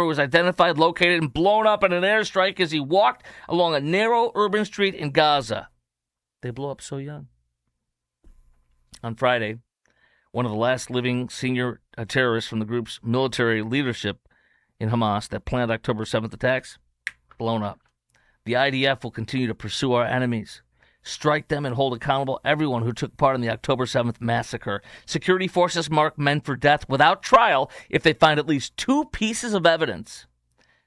was identified, located, and blown up in an airstrike as he walked along a narrow urban street in Gaza. They blow up so young. On Friday, one of the last living senior terrorists from the group's military leadership in Hamas that planned October 7th attacks, blown up. The IDF will continue to pursue our enemies, strike them, and hold accountable everyone who took part in the October 7th massacre. Security forces mark men for death without trial if they find at least 2 pieces of evidence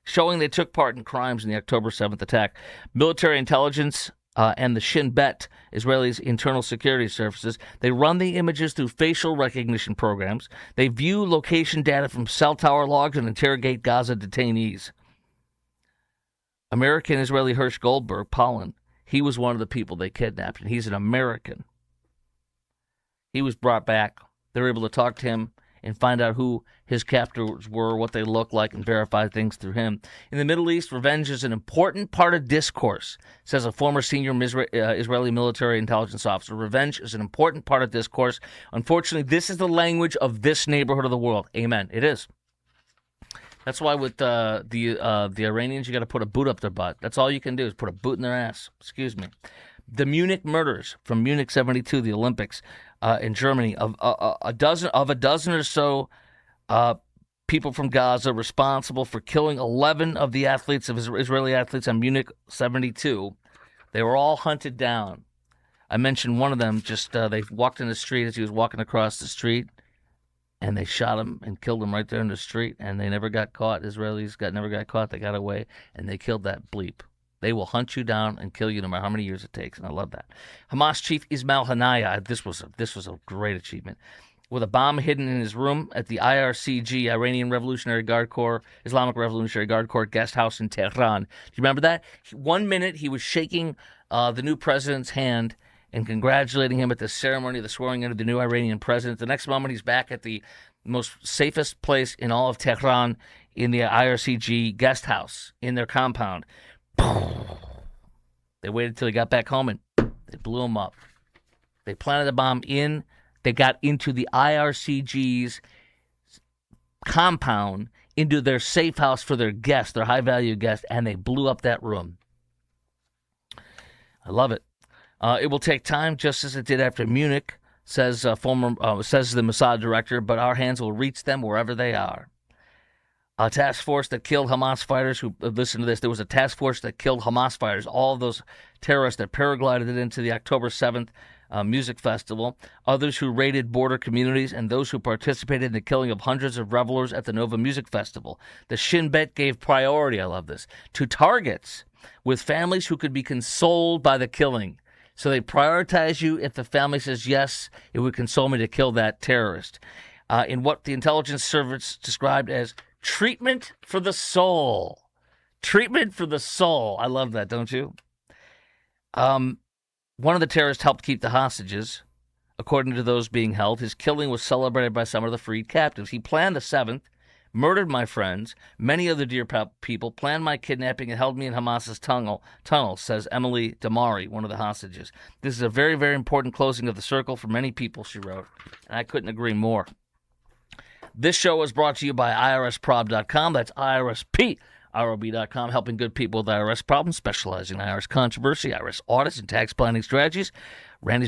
showing they took part in crimes in the October 7th attack. Military intelligence and the Shin Bet, Israel's internal security services, they run the images through facial recognition programs. They view location data from cell tower logs and interrogate Gaza detainees. American Israeli Hirsch Goldberg, Polin, he was one of the people they kidnapped, and he's an American. He was brought back. They were able to talk to him and find out who his captors were, what they looked like, and verify things through him. In the Middle East, revenge is an important part of discourse, says a former senior Israeli military intelligence officer. Revenge is an important part of discourse. Unfortunately, this is the language of this neighborhood of the world. Amen. It is. That's why with the Iranians, you got to put a boot up their butt. That's all you can do is put a boot in their ass. Excuse me. The Munich murders from Munich 72, the Olympics in Germany, of a dozen or so people from Gaza responsible for killing 11 of the athletes, of Israeli athletes on Munich 72. They were all hunted down. I mentioned one of them. Just they walked in the street as he was walking across the street, and they shot him and killed him right there in the street, and they never got caught. Israelis never got caught. They got away, and they killed that bleep. They will hunt you down and kill you no matter how many years it takes, and I love that. Hamas chief Ismail Haniyeh, this was a great achievement. With a bomb hidden in his room at the IRCG, Iranian Revolutionary Guard Corps, Islamic Revolutionary Guard Corps guest house in Tehran. Do you remember that? 1 minute he was shaking the new president's hand and congratulating him at the ceremony of the swearing in of the new Iranian president. The next moment, he's back at the most safest place in all of Tehran in the IRCG guest house in their compound. They waited till he got back home and they blew him up. They planted a bomb they got into the IRCG's compound, into their safe house for their guests, their high-value guests, and they blew up that room. I love it. It will take time, just as it did after Munich, says the Mossad director, but our hands will reach them wherever they are. A task force that killed Hamas fighters who, listen to this, there was a task force that killed Hamas fighters, all of those terrorists that paraglided into the October 7th music festival, others who raided border communities, and those who participated in the killing of hundreds of revelers at the Nova Music Festival. The Shin Bet gave priority, I love this, to targets with families who could be consoled by the killing. So they prioritize you if the family says, yes, it would console me to kill that terrorist. In what the intelligence service described as treatment for the soul. Treatment for the soul. I love that, don't you? One of the terrorists helped keep the hostages. According to those being held, his killing was celebrated by some of the freed captives. He planned the 7th, murdered my friends, many other dear people, planned my kidnapping, and held me in Hamas's tunnel, says Emily Damari, one of the hostages. This is a very, very important closing of the circle for many people, she wrote, and I couldn't agree more. This show is brought to you by IRSprob.com. That's IRSPROB.com, helping good people with IRS problems, specializing in IRS controversy, IRS audits, and tax planning strategies. Randy's